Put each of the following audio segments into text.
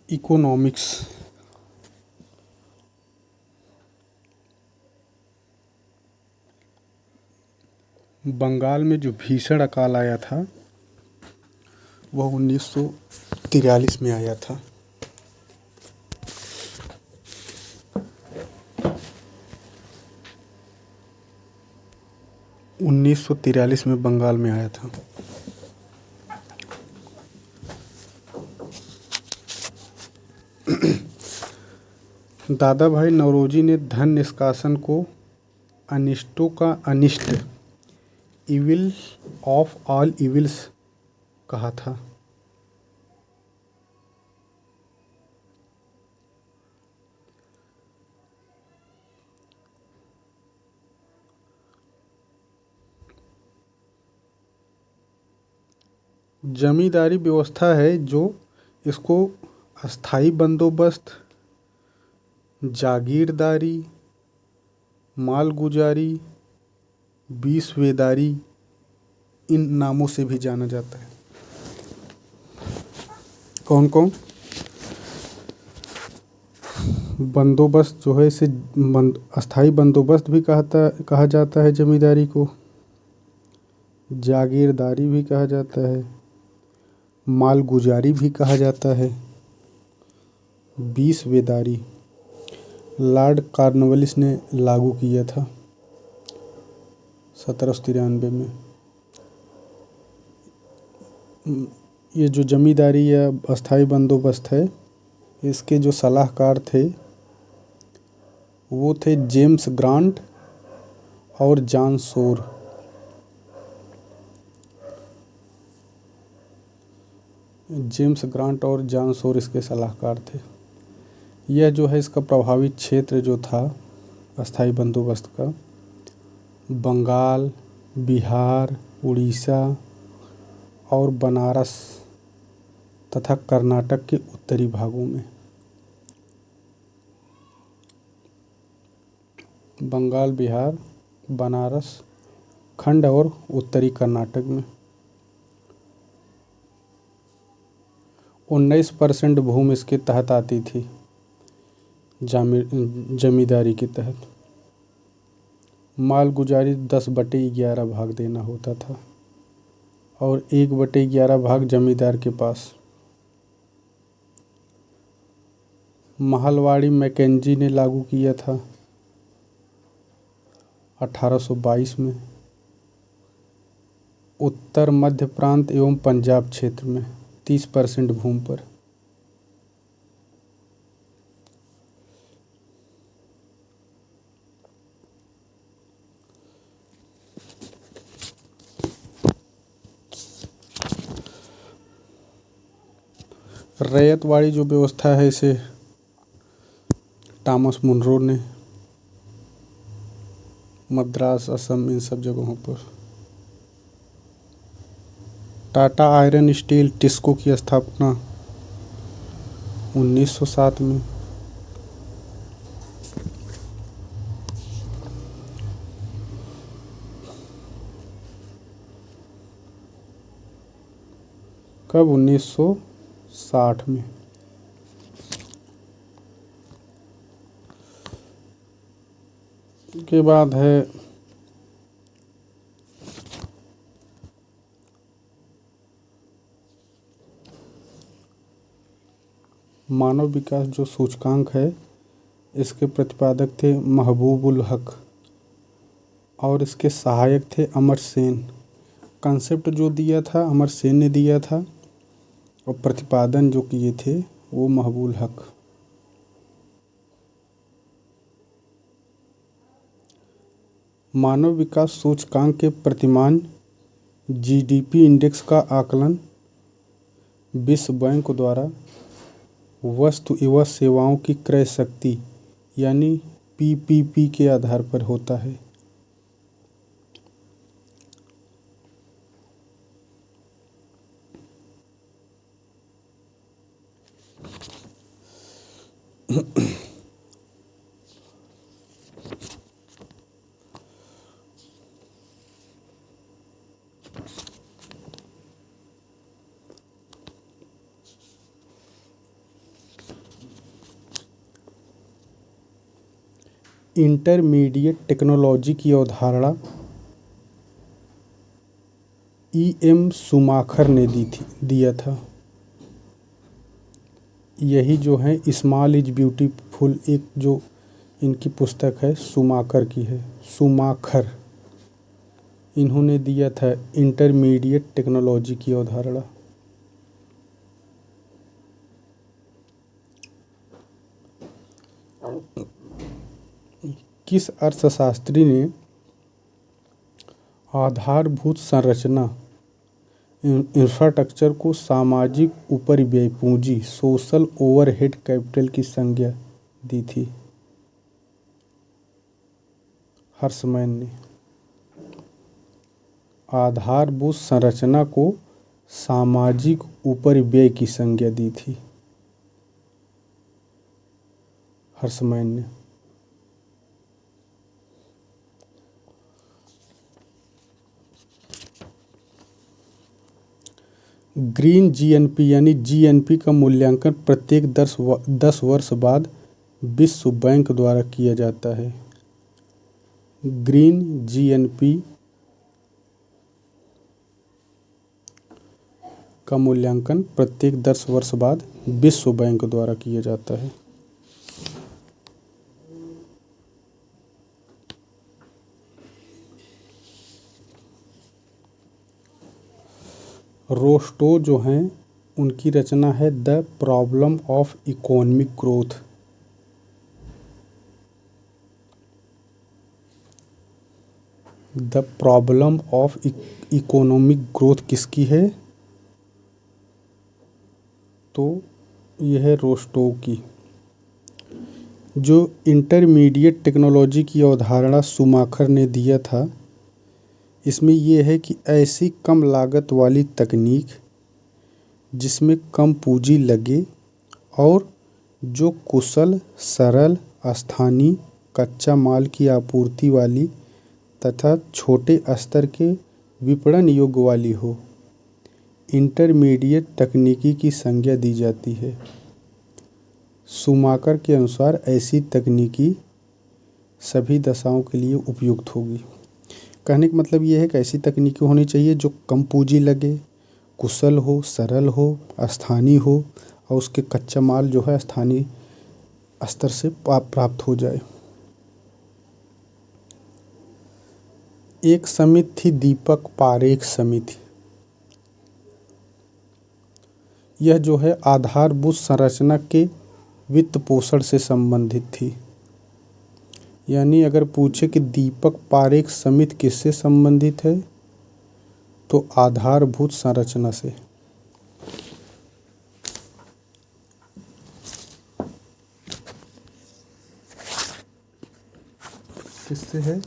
Economics. Bengal में जो भीषण अकाल आया था वह 1943 में आया था। उन्नीस सौ तिरालीस में बंगाल में आया था। दादा भाई नौरोजी ने धन निष्कासन को अनिष्टों का अनिष्ट, इविल ऑफ ऑल इविल्स कहा था। जमींदारी व्यवस्था है जो इसको अस्थाई बंदोबस्त, जागीरदारी, मालगुजारी, बीसवेदारी इन नामों से भी जाना जाता है। कौन कौन? बंदोबस्त जो है इसे अस्थाई बंदोबस्त भी कहा जाता है जमींदारी को, जागीरदारी भी कहा जाता है, मालगुजारी भी कहा जाता है, बीसवेदारी लॉर्ड कॉर्नवालिस ने लागू किया था 1793 में। ये जो जमींदारी या अस्थाई बंदोबस्त है इसके जो सलाहकार थे वो थे जेम्स ग्रांट और जॉन शोर। जेम्स ग्रांट और जॉन शोर इसके सलाहकार थे। यह जो है इसका प्रभावित क्षेत्र जो था अस्थाई बंदोबस्त का, बंगाल, बिहार, उड़ीसा और बनारस तथा कर्नाटक के उत्तरी भागों में। बंगाल, बिहार, बनारस खंड और उत्तरी कर्नाटक में 19% भूमि इसके तहत आती थी जमींदारी के तहत। मालगुजारी 10/11 भाग देना होता था और 1/11 भाग जमींदार के पास। महलवाड़ी मैकेंजी ने लागू किया था 1822 में उत्तर मध्य प्रांत एवं पंजाब क्षेत्र में 30% भूमि पर। रैयतवाड़ी जो व्यवस्था है इसे टॉमस मुनरो ने मद्रास, असम इन सब जगहों पर। टाटा आयरन स्टील टिस्को की स्थापना 1907 में। कब? 1960 में। के बाद है मानव विकास जो सूचकांक है इसके प्रतिपादक थे महबूबुल हक और इसके सहायक थे अमर सेन। कॉन्सेप्ट जो दिया था अमर सेन ने दिया था और प्रतिपादन जो किए थे वो महबूबुल हक। मानव विकास सूचकांक के प्रतिमान जीडीपी इंडेक्स का आकलन विश्व बैंक द्वारा वस्तु एवं सेवाओं की क्रय शक्ति यानी पीपीपी के आधार पर होता है। इंटरमीडिएट टेक्नोलॉजी की अवधारणा E.M. शूमाकर ने दिया था। यही जो है स्मॉल इज ब्यूटीफुल, एक जो इनकी पुस्तक है शूमाकर की है, शूमाकर, इन्होंने दिया था इंटरमीडिएट टेक्नोलॉजी की अवधारणा। किस अर्थशास्त्री ने आधारभूत संरचना इंफ्रास्ट्रक्चर को सामाजिक उपरिव्यय पूंजी सोशल ओवरहेड कैपिटल की संज्ञा दी थी? हर्समैन ने आधारभूत संरचना को सामाजिक उपरिव्यय की संज्ञा दी थी, हर्समैन ने। ग्रीन जीएनपी यानी जीएनपी का मूल्यांकन प्रत्येक 10 वर्ष बाद विश्व बैंक द्वारा किया जाता है। ग्रीन जीएनपी का मूल्यांकन प्रत्येक 10 वर्ष बाद विश्व बैंक द्वारा किया जाता है। रोस्टो जो हैं उनकी रचना है the problem of economic growth. The problem of economic growth किसकी है? तो यह है रोस्टो की। जो इंटरमीडिएट टेक्नोलॉजी की अवधारणा शूमाकर ने दिया था, इसमें यह है कि ऐसी कम लागत वाली तकनीक जिसमें कम पूंजी लगे और जो कुशल, सरल, स्थानीय कच्चा माल की आपूर्ति वाली तथा छोटे स्तर के विपणन योग्य वाली हो, इंटरमीडिएट तकनीकी की संज्ञा दी जाती है। शूमाकर के अनुसार ऐसी तकनीकी सभी दशाओं के लिए उपयुक्त होगी। कहने का मतलब ये है कि ऐसी तकनीकी होनी चाहिए जो कम पूंजी लगे, कुशल हो, सरल हो, स्थानीय हो और उसके कच्चा माल जो है स्थानीय स्तर से प्राप्त हो जाए। एक समिति थी दीपक पारेख समिति। यह जो है आधारभूत संरचना के वित्त पोषण से संबंधित थी। यानी अगर पूछे कि दीपक पारेख समिति किससे संबंधित है, तो आधारभूत संरचना से। किससे है?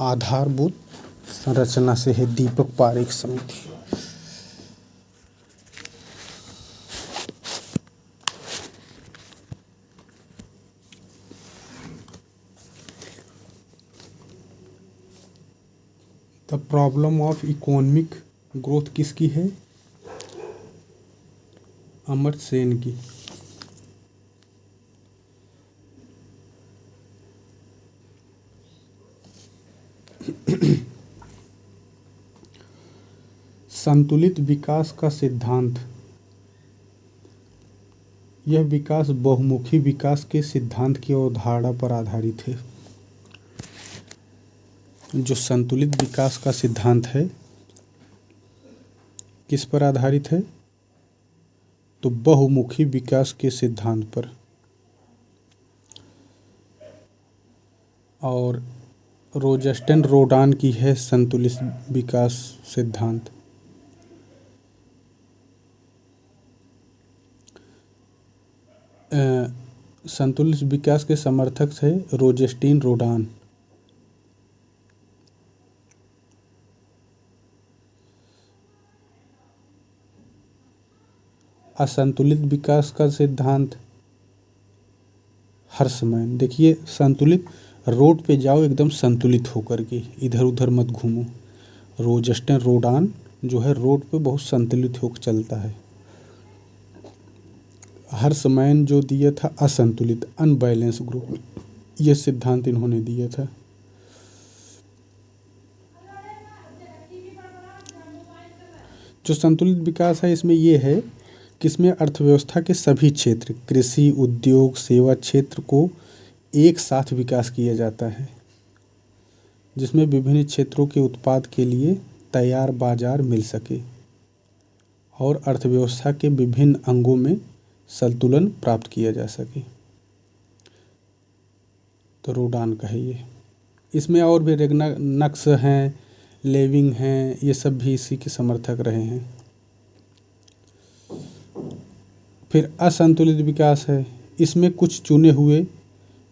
आधारभूत संरचना से है दीपक पारेख समिति। The problem of economic growth किसकी है? अमर्त्य सेन की। संतुलित विकास का सिद्धांत। यह विकास बहुमुखी विकास के सिद्धांत की अवधारणा पर आधारित है। जो संतुलित विकास का सिद्धांत है किस पर आधारित है? तो बहुमुखी विकास के सिद्धांत पर। और रोजेस्टन रोडान की है संतुलित विकास सिद्धांत। संतुलित विकास के समर्थक थे रोजेस्टीन रोडान। असंतुलित विकास का सिद्धांत हर्समैन। देखिए, संतुलित रोड पे जाओ एकदम संतुलित होकर के, इधर उधर मत घूमो। रोजेस्टन रोडान जो है रोड पे बहुत संतुलित होकर चलता है। हर्समैन जो दिया था असंतुलित, अनबैलेंस ग्रुप। ये सिद्धांत इन्होंने दिया था। जो संतुलित विकास है इसमें ये है कि इसमें अर्थव्यवस्था के सभी क्षेत्र, कृषि, उद्योग, सेवा क्षेत्र को एक साथ विकास किया जाता है, जिसमें विभिन्न क्षेत्रों के उत्पाद के लिए तैयार बाजार मिल सके और अर्थव्यवस्था के विभिन्न अंगों में संतुलन प्राप्त किया जा सके। तो रोडान का है ये। इसमें और भी नक्स हैं, लेविंग हैं, ये सब भी इसी के समर्थक रहे हैं। फिर असंतुलित विकास है। इसमें कुछ चुने हुए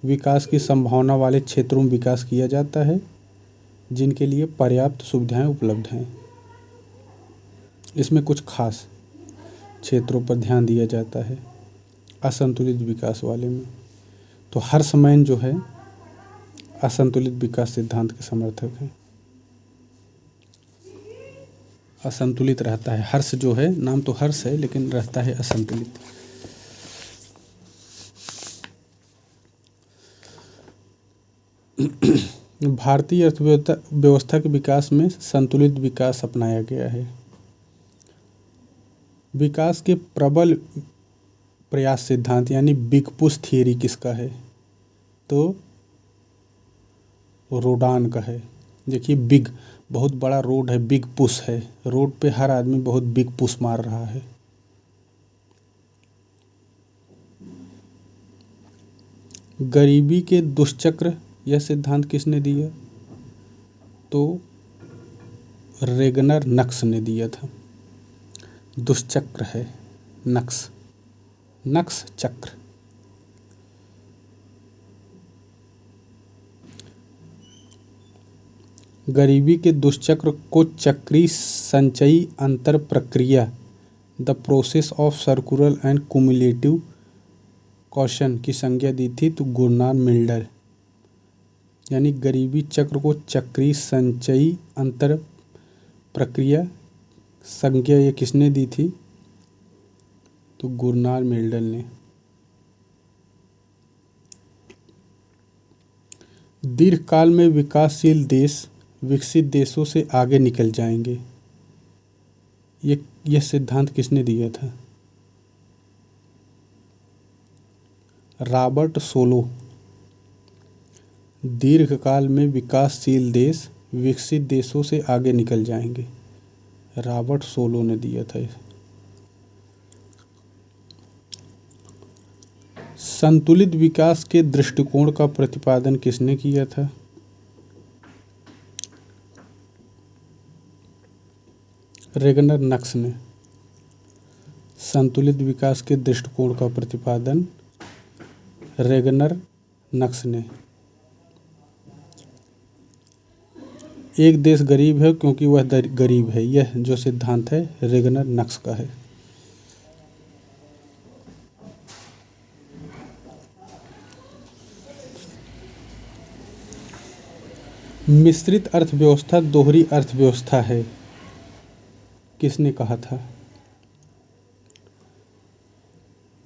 विकास की संभावना वाले क्षेत्रों में विकास किया जाता है जिनके लिए पर्याप्त सुविधाएं उपलब्ध हैं। इसमें कुछ खास क्षेत्रों पर ध्यान दिया जाता है असंतुलित विकास वाले में। तो हर्षमैन जो है असंतुलित विकास सिद्धांत के समर्थक हैं। असंतुलित रहता है, हर्ष जो है, नाम तो हर्ष है लेकिन रहता है असंतुलित। भारतीय अर्थव्यवस्था के विकास में संतुलित विकास अपनाया गया है। विकास के प्रबल प्रयास सिद्धांत यानी बिग पुश थियरी किसका है? तो रोडान का है। देखिए बिग, बहुत बड़ा रोड है, बिग पुश है, रोड पे हर आदमी बहुत बिग पुश मार रहा है। गरीबी के दुष्चक्र यह सिद्धांत किसने दिया? तो रेगनर नक्स ने दिया था। दुष्चक्र है नक्स, नक्स चक्र। गरीबी के दुष्चक्र को चक्री संचयी अंतर प्रक्रिया, the process of circular and cumulative caution की संज्ञा दी थी तो गुरनार मिल्डर। यानी गरीबी चक्र को चक्री संचयी अंतर प्रक्रिया संज्ञा ये किसने दी थी? तो गुरनार मिल्डर ने। दीर्घकाल में विकासशील देश विकसित देशों से आगे निकल जाएंगे, यह सिद्धांत किसने दिया था? Robert solo. दीर्घकाल में विकासशील देश विकसित देशों से आगे निकल जाएंगे, रॉबर्ट सोलो ने दिया था। संतुलित विकास के दृष्टिकोण का प्रतिपादन किसने किया था? रेगनर नक्स ने। संतुलित विकास के दृष्टिकोण का प्रतिपादन रेगनर नक्स ने। एक देश गरीब है क्योंकि वह गरीब है, यह जो सिद्धांत है रेगनर नक्स का है। मिश्रित अर्थव्यवस्था दोहरी अर्थव्यवस्था है, किसने कहा था?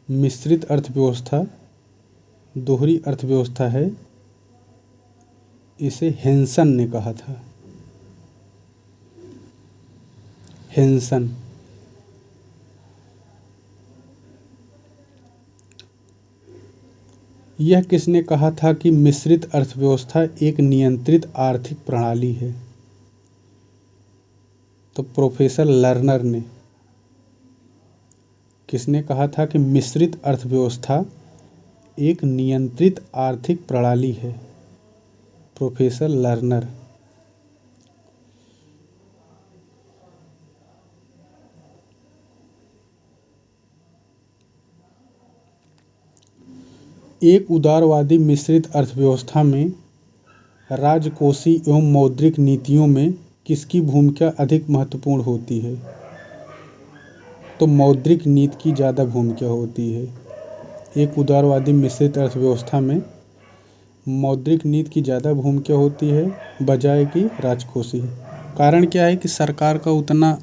मिश्रित अर्थव्यवस्था दोहरी अर्थव्यवस्था है, इसे हेंसन ने कहा था। हेंसन। यह किसने कहा था कि मिश्रित अर्थव्यवस्था एक नियंत्रित आर्थिक प्रणाली है? तो प्रोफेसर लर्नर ने। किसने कहा था कि मिश्रित अर्थव्यवस्था एक नियंत्रित आर्थिक प्रणाली है? Professor learner. एक उदारवादी मिश्रित अर्थव्यवस्था में राजकोषीय एवं मौद्रिक नीतियों में किसकी भूमिका अधिक महत्वपूर्ण होती है? तो मौद्रिक नीति की ज़्यादा भूमिका होती है। एक उदारवादी मिश्रित अर्थव्यवस्था में मौद्रिक नीति की ज़्यादा भूमिका होती है बजाय कि राजकोषीय। कारण क्या है कि सरकार का उतना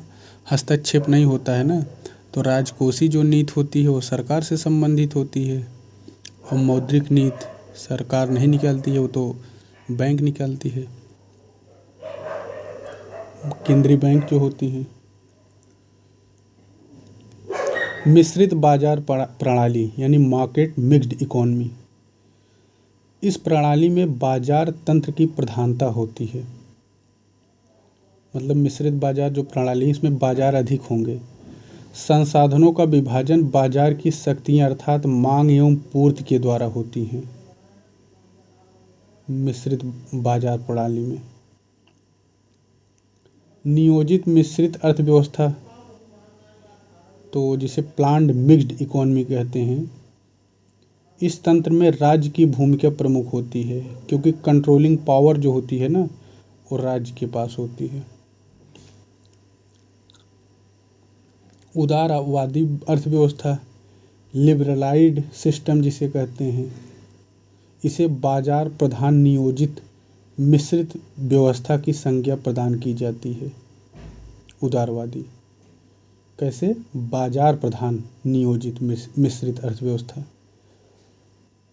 हस्तक्षेप नहीं होता है ना, तो राजकोषीय जो नीति होती है वो सरकार से संबंधित होती है और मौद्रिक नीति सरकार नहीं निकालती है, वो तो बैंक निकालती है, केंद्रीय बैंक जो होती हैं। मिश्रित बाजार प्रणाली यानी मार्केट मिक्स्ड इकोनॉमी, इस प्रणाली में बाजार तंत्र की प्रधानता होती है। मतलब मिश्रित बाजार जो प्रणाली है, इसमें बाजार अधिक होंगे। संसाधनों का विभाजन बाजार की शक्तियां अर्थात मांग एवं पूर्ति के द्वारा होती हैं मिश्रित बाजार प्रणाली में। नियोजित मिश्रित अर्थव्यवस्था, तो जिसे प्लान्ड मिक्स्ड इकोनॉमी कहते हैं, इस तंत्र में राज्य की भूमिका प्रमुख होती है, क्योंकि कंट्रोलिंग पावर जो होती है ना, वो राज्य के पास होती है। उदारवादी अर्थव्यवस्था, लिबरलाइज्ड सिस्टम जिसे कहते हैं, इसे बाजार प्रधान नियोजित मिश्रित व्यवस्था की संज्ञा प्रदान की जाती है। उदारवादी कैसे? बाजार प्रधान नियोजित मिश्रित अर्थव्यवस्था।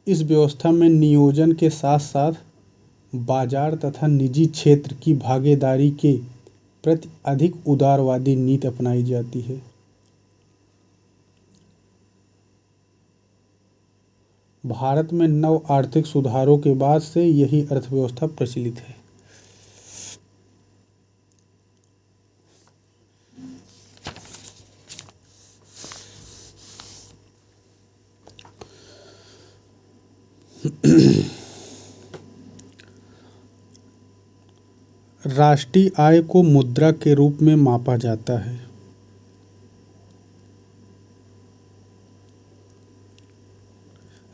इस व्यवस्था में नियोजन के साथ साथ बाजार तथा निजी क्षेत्र की भागीदारी के प्रति अधिक उदारवादी नीति अपनाई जाती है। भारत में नव आर्थिक सुधारों के बाद से यही अर्थव्यवस्था प्रचलित है। राष्ट्रीय आय को मुद्रा के रूप में मापा जाता है।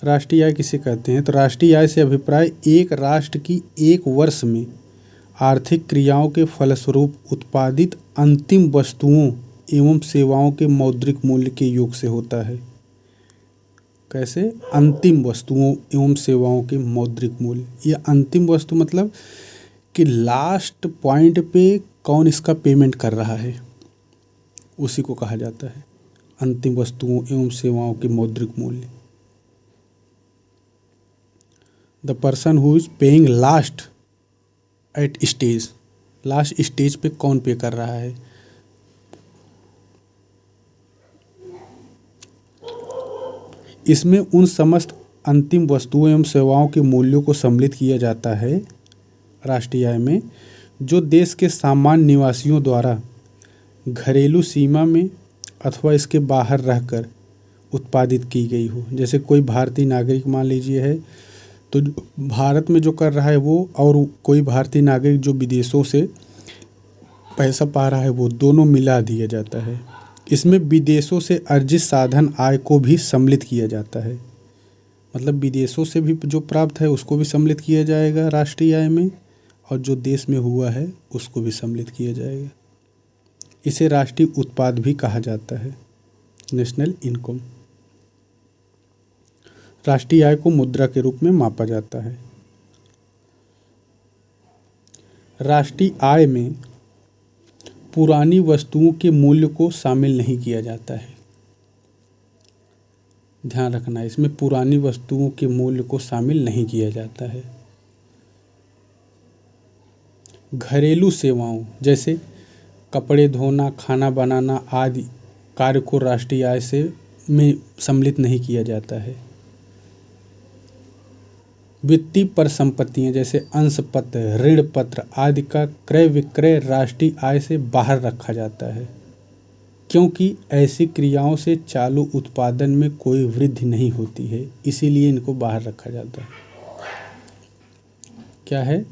राष्ट्रीय आय किसे कहते हैं? तो राष्ट्रीय आय से अभिप्राय एक राष्ट्र की एक वर्ष में आर्थिक क्रियाओं के फलस्वरूप उत्पादित अंतिम वस्तुओं एवं सेवाओं के मौद्रिक मूल्य के योग से होता है। कैसे? अंतिम वस्तुओं एवं सेवाओं के मौद्रिक मूल्य। ये अंतिम वस्तु मतलब कि लास्ट पॉइंट पे कौन इसका पेमेंट कर रहा है, उसी को कहा जाता है अंतिम वस्तुओं एवं सेवाओं के मौद्रिक मूल्य। The person who is paying last at stage, last stage पे कौन पे कर रहा है। इसमें उन समस्त अंतिम वस्तुओं एवं सेवाओं के मूल्यों को सम्मिलित किया जाता है राष्ट्रीय आय में, जो देश के सामान्य निवासियों द्वारा घरेलू सीमा में अथवा इसके बाहर रहकर उत्पादित की गई हो। जैसे कोई भारतीय नागरिक मान लीजिए है, तो भारत में जो कर रहा है वो, और कोई भारतीय नागरिक जो विदेशों से पैसा पा रहा है, वो दोनों मिला दिया जाता है। इसमें विदेशों से अर्जित साधन आय को भी सम्मिलित किया जाता है। मतलब विदेशों से भी जो प्राप्त है उसको भी सम्मिलित किया जाएगा राष्ट्रीय आय में, और जो देश में हुआ है उसको भी सम्मिलित किया जाएगा। इसे राष्ट्रीय उत्पाद भी कहा जाता है, नेशनल इनकम। राष्ट्रीय आय को मुद्रा के रूप में मापा जाता है। राष्ट्रीय आय में पुरानी वस्तुओं के मूल्य को शामिल नहीं किया जाता है। ध्यान रखना, इसमें पुरानी वस्तुओं के मूल्य को शामिल नहीं किया जाता है। घरेलू सेवाओं जैसे कपड़े धोना, खाना बनाना आदि कार्य को राष्ट्रीय आय से में सम्मिलित नहीं किया जाता है। वित्तीय परिसंपत्तियां जैसे अंश पत्र, ऋण पत्र आदि का क्रय विक्रय राष्ट्रीय आय से बाहर रखा जाता है, क्योंकि ऐसी क्रियाओं से चालू उत्पादन में कोई वृद्धि नहीं होती है, इसीलिए इनको बाहर रखा जाता है। क्या है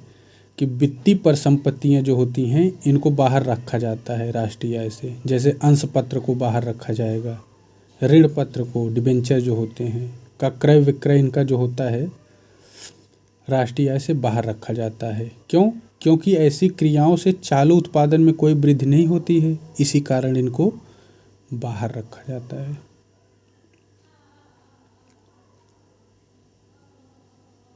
कि वित्तीय परिसंपत्तियां जो होती हैं इनको बाहर रखा जाता है राष्ट्रीय आय से। जैसे अंश पत्र को बाहर रखा जाएगा, ऋण पत्र को, डिबेंचर जो होते हैं का क्रय विक्रय इनका जो होता है राष्ट्रीय आय से बाहर रखा जाता है। क्यों? क्योंकि ऐसी क्रियाओं से चालू उत्पादन में कोई वृद्धि नहीं होती है, इसी कारण इनको बाहर रखा जाता है।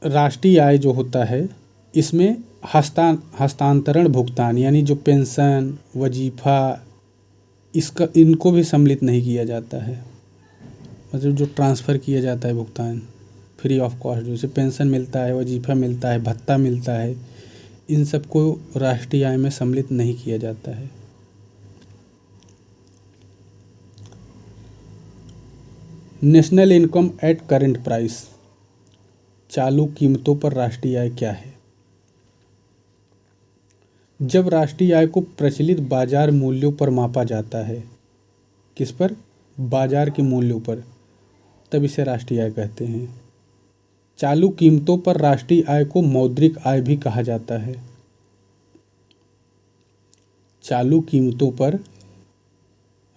राष्ट्रीय आय जो होता है इसमें हस्तांतरण भुगतान यानी जो पेंशन, वजीफा, इनको भी सम्मिलित नहीं किया जाता है। मतलब जो ट्रांसफ़र किया जाता है भुगतान, फ्री ऑफ कॉस्ट, जैसे पेंशन मिलता है, वजीफा मिलता है, भत्ता मिलता है, इन सबको राष्ट्रीय आय में सम्मिलित नहीं किया जाता है। National income at current price, चालू कीमतों पर राष्ट्रीय आय क्या है? जब राष्ट्रीय आय को प्रचलित बाजार मूल्यों पर मापा जाता है, किस पर? बाजार के मूल्यों पर, तब इसे राष्ट्रीय आय कहते हैं। चालू कीमतों पर राष्ट्रीय आय को मौद्रिक आय भी कहा जाता है। चालू कीमतों पर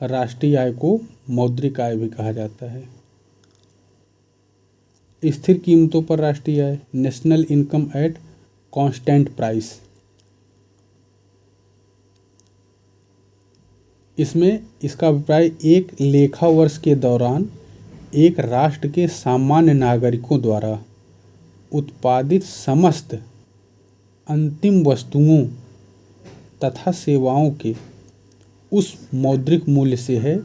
राष्ट्रीय आय को मौद्रिक आय भी कहा जाता है। स्थिर कीमतों पर राष्ट्रीय आय, national income at constant price, इसमें इसका अभिप्राय एक लेखा वर्ष के दौरान एक राष्ट्र के सामान्य नागरिकों द्वारा उत्पादित समस्त अंतिम वस्तुओं तथा सेवाओं के उस मौद्रिक मूल्य से है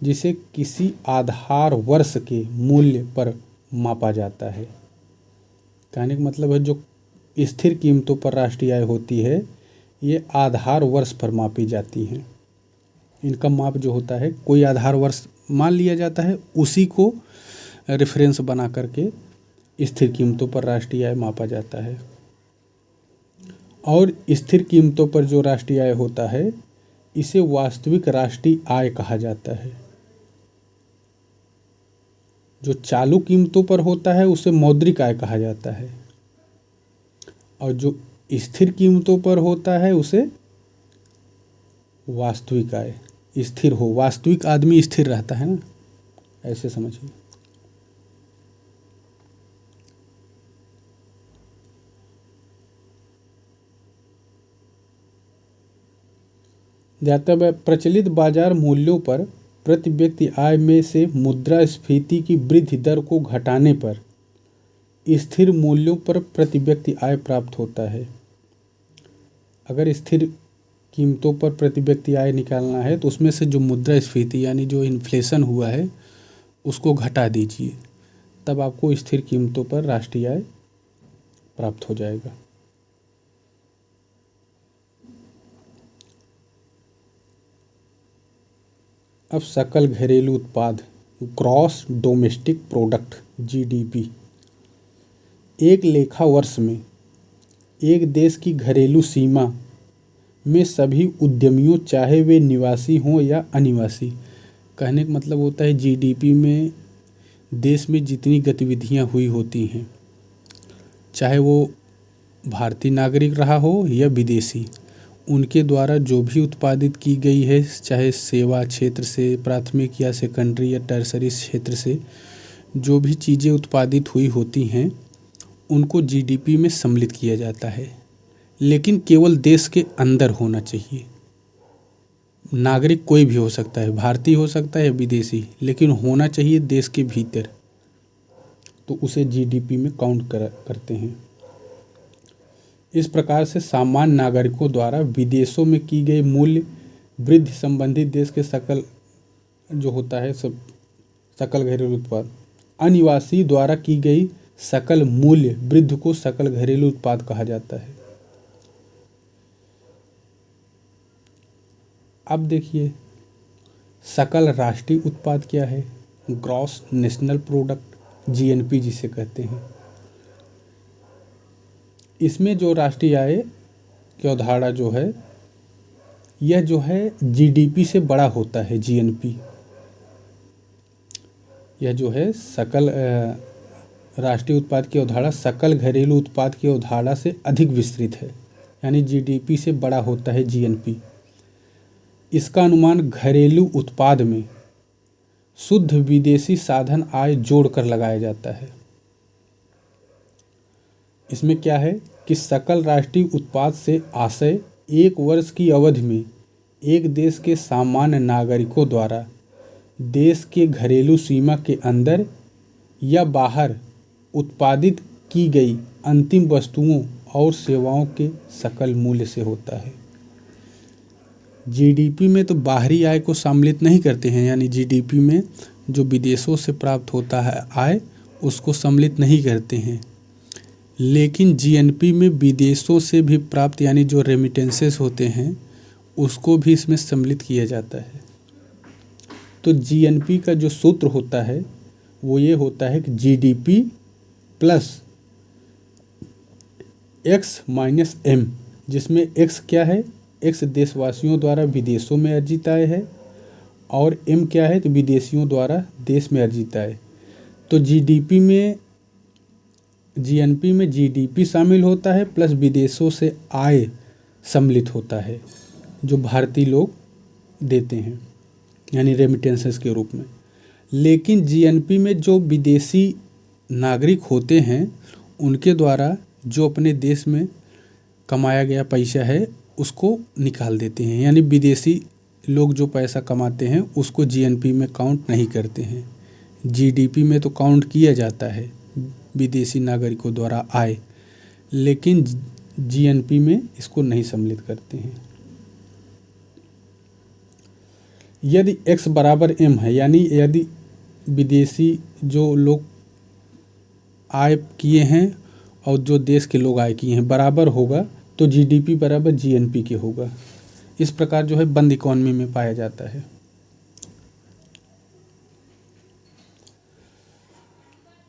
जिसे किसी आधार वर्ष के मूल्य पर मापा जाता है। कहने का मतलब है जो स्थिर कीमतों पर राष्ट्रीय आय होती है ये आधार वर्ष पर मापी जाती हैं। इनका माप जो होता है कोई आधार वर्ष मान लिया जाता है, उसी को रेफरेंस बना करके स्थिर कीमतों पर राष्ट्रीय आय मापा जाता है। और स्थिर कीमतों पर जो राष्ट्रीय आय होता है इसे वास्तविक राष्ट्रीय आय कहा जाता है। जो चालू कीमतों पर होता है उसे मौद्रिक आय कहा जाता है, और जो स्थिर कीमतों पर होता है उसे वास्तविक आय। स्थिर हो, वास्तविक आदमी स्थिर रहता है ना, ऐसे समझिए। जाता है प्रचलित बाजार मूल्यों पर प्रति व्यक्ति आय में से मुद्रास्फीति की वृद्धि दर को घटाने पर स्थिर मूल्यों पर प्रति व्यक्ति आय प्राप्त होता है। अगर स्थिर कीमतों पर प्रति व्यक्ति आय निकालना है तो उसमें से जो मुद्रास्फीति यानी जो इन्फ्लेशन हुआ है उसको घटा दीजिए, तब आपको स्थिर कीमतों पर राष्ट्रीय आय प्राप्त हो जाएगा। अब सकल घरेलू उत्पाद, ग्रॉस डोमेस्टिक प्रोडक्ट, जीडीपी, एक लेखा वर्ष में एक देश की घरेलू सीमा में सभी उद्यमियों, चाहे वे निवासी हों या अनिवासी, कहने का मतलब होता है जीडीपी में देश में जितनी गतिविधियां हुई होती हैं, चाहे वो भारतीय नागरिक रहा हो या विदेशी, उनके द्वारा जो भी उत्पादित की गई है, चाहे सेवा क्षेत्र से, प्राथमिक या सेकेंडरी या टर्सरी क्षेत्र से जो भी चीज़ें उत्पादित हुई होती हैं उनको जीडीपी में सम्मिलित किया जाता है, लेकिन केवल देश के अंदर होना चाहिए। नागरिक कोई भी हो सकता है, भारतीय हो सकता है, विदेशी, लेकिन होना चाहिए देश के भीतर, तो उसे जीडीपी में काउंट करते हैं। इस प्रकार से सामान्य नागरिकों द्वारा विदेशों में की गई मूल्य वृद्धि संबंधित देश के सकल जो होता है सब सकल घरेलू उत्पाद, अनिवासी द्वारा की गई सकल मूल्य वृद्धि को सकल घरेलू उत्पाद कहा जाता है। अब देखिए सकल राष्ट्रीय उत्पाद क्या है, ग्रॉस नेशनल प्रोडक्ट, जीएनपी जिसे कहते हैं। इसमें जो राष्ट्रीय आय की अवधारणा जो है यह जो है जीडीपी से बड़ा होता है। जीएनपी यह जो है सकल राष्ट्रीय उत्पाद की अवधारणा सकल घरेलू उत्पाद की अवधारणा से अधिक विस्तृत है, यानी जीडीपी से बड़ा होता है जीएनपी। इसका अनुमान घरेलू उत्पाद में शुद्ध विदेशी साधन आय जोड़कर लगाया जाता है। इसमें क्या है कि सकल राष्ट्रीय उत्पाद से आशय एक वर्ष की अवधि में एक देश के सामान्य नागरिकों द्वारा देश के घरेलू सीमा के अंदर या बाहर उत्पादित की गई अंतिम वस्तुओं और सेवाओं के सकल मूल्य से होता है। जीडीपी में तो बाहरी आय को सम्मिलित नहीं करते हैं, यानी जीडीपी में जो विदेशों से प्राप्त होता है आय उसको सम्मिलित नहीं करते हैं। लेकिन जीएनपी में विदेशों से भी प्राप्त यानी जो रेमिटेंसेस होते हैं उसको भी इसमें सम्मिलित किया जाता है। तो जीएनपी का जो सूत्र होता है वो ये होता है कि GDP plus X minus M, जिसमें एक्स क्या है, एक्स देशवासियों द्वारा विदेशों में अर्जित आय है और एम क्या है, तो विदेशियों द्वारा देश में अर्जित आय। तो जीडीपी में जीएनपी में जीडीपी शामिल होता है प्लस विदेशों से आय सम्मिलित होता है जो भारतीय लोग देते हैं यानी रेमिटेंसेस के रूप में। लेकिन जीएनपी में जो विदेशी नागरिक होते हैं उनके द्वारा जो अपने देश में कमाया गया पैसा है उसको निकाल देते हैं, यानी विदेशी लोग जो पैसा कमाते हैं उसको जीएनपी में काउंट नहीं करते हैं। जीडीपी में तो काउंट किया जाता है विदेशी नागरिकों द्वारा आय, लेकिन जीएनपी में इसको नहीं सम्मिलित करते हैं। यदि x बराबर m है, यानी यदि विदेशी जो लोग आय किए हैं और जो देश के लोग आय किए हैं बराबर होगा तो जीडीपी बराबर जीएनपी के होगा। इस प्रकार जो है बंद इकोनॉमी में पाया जाता है।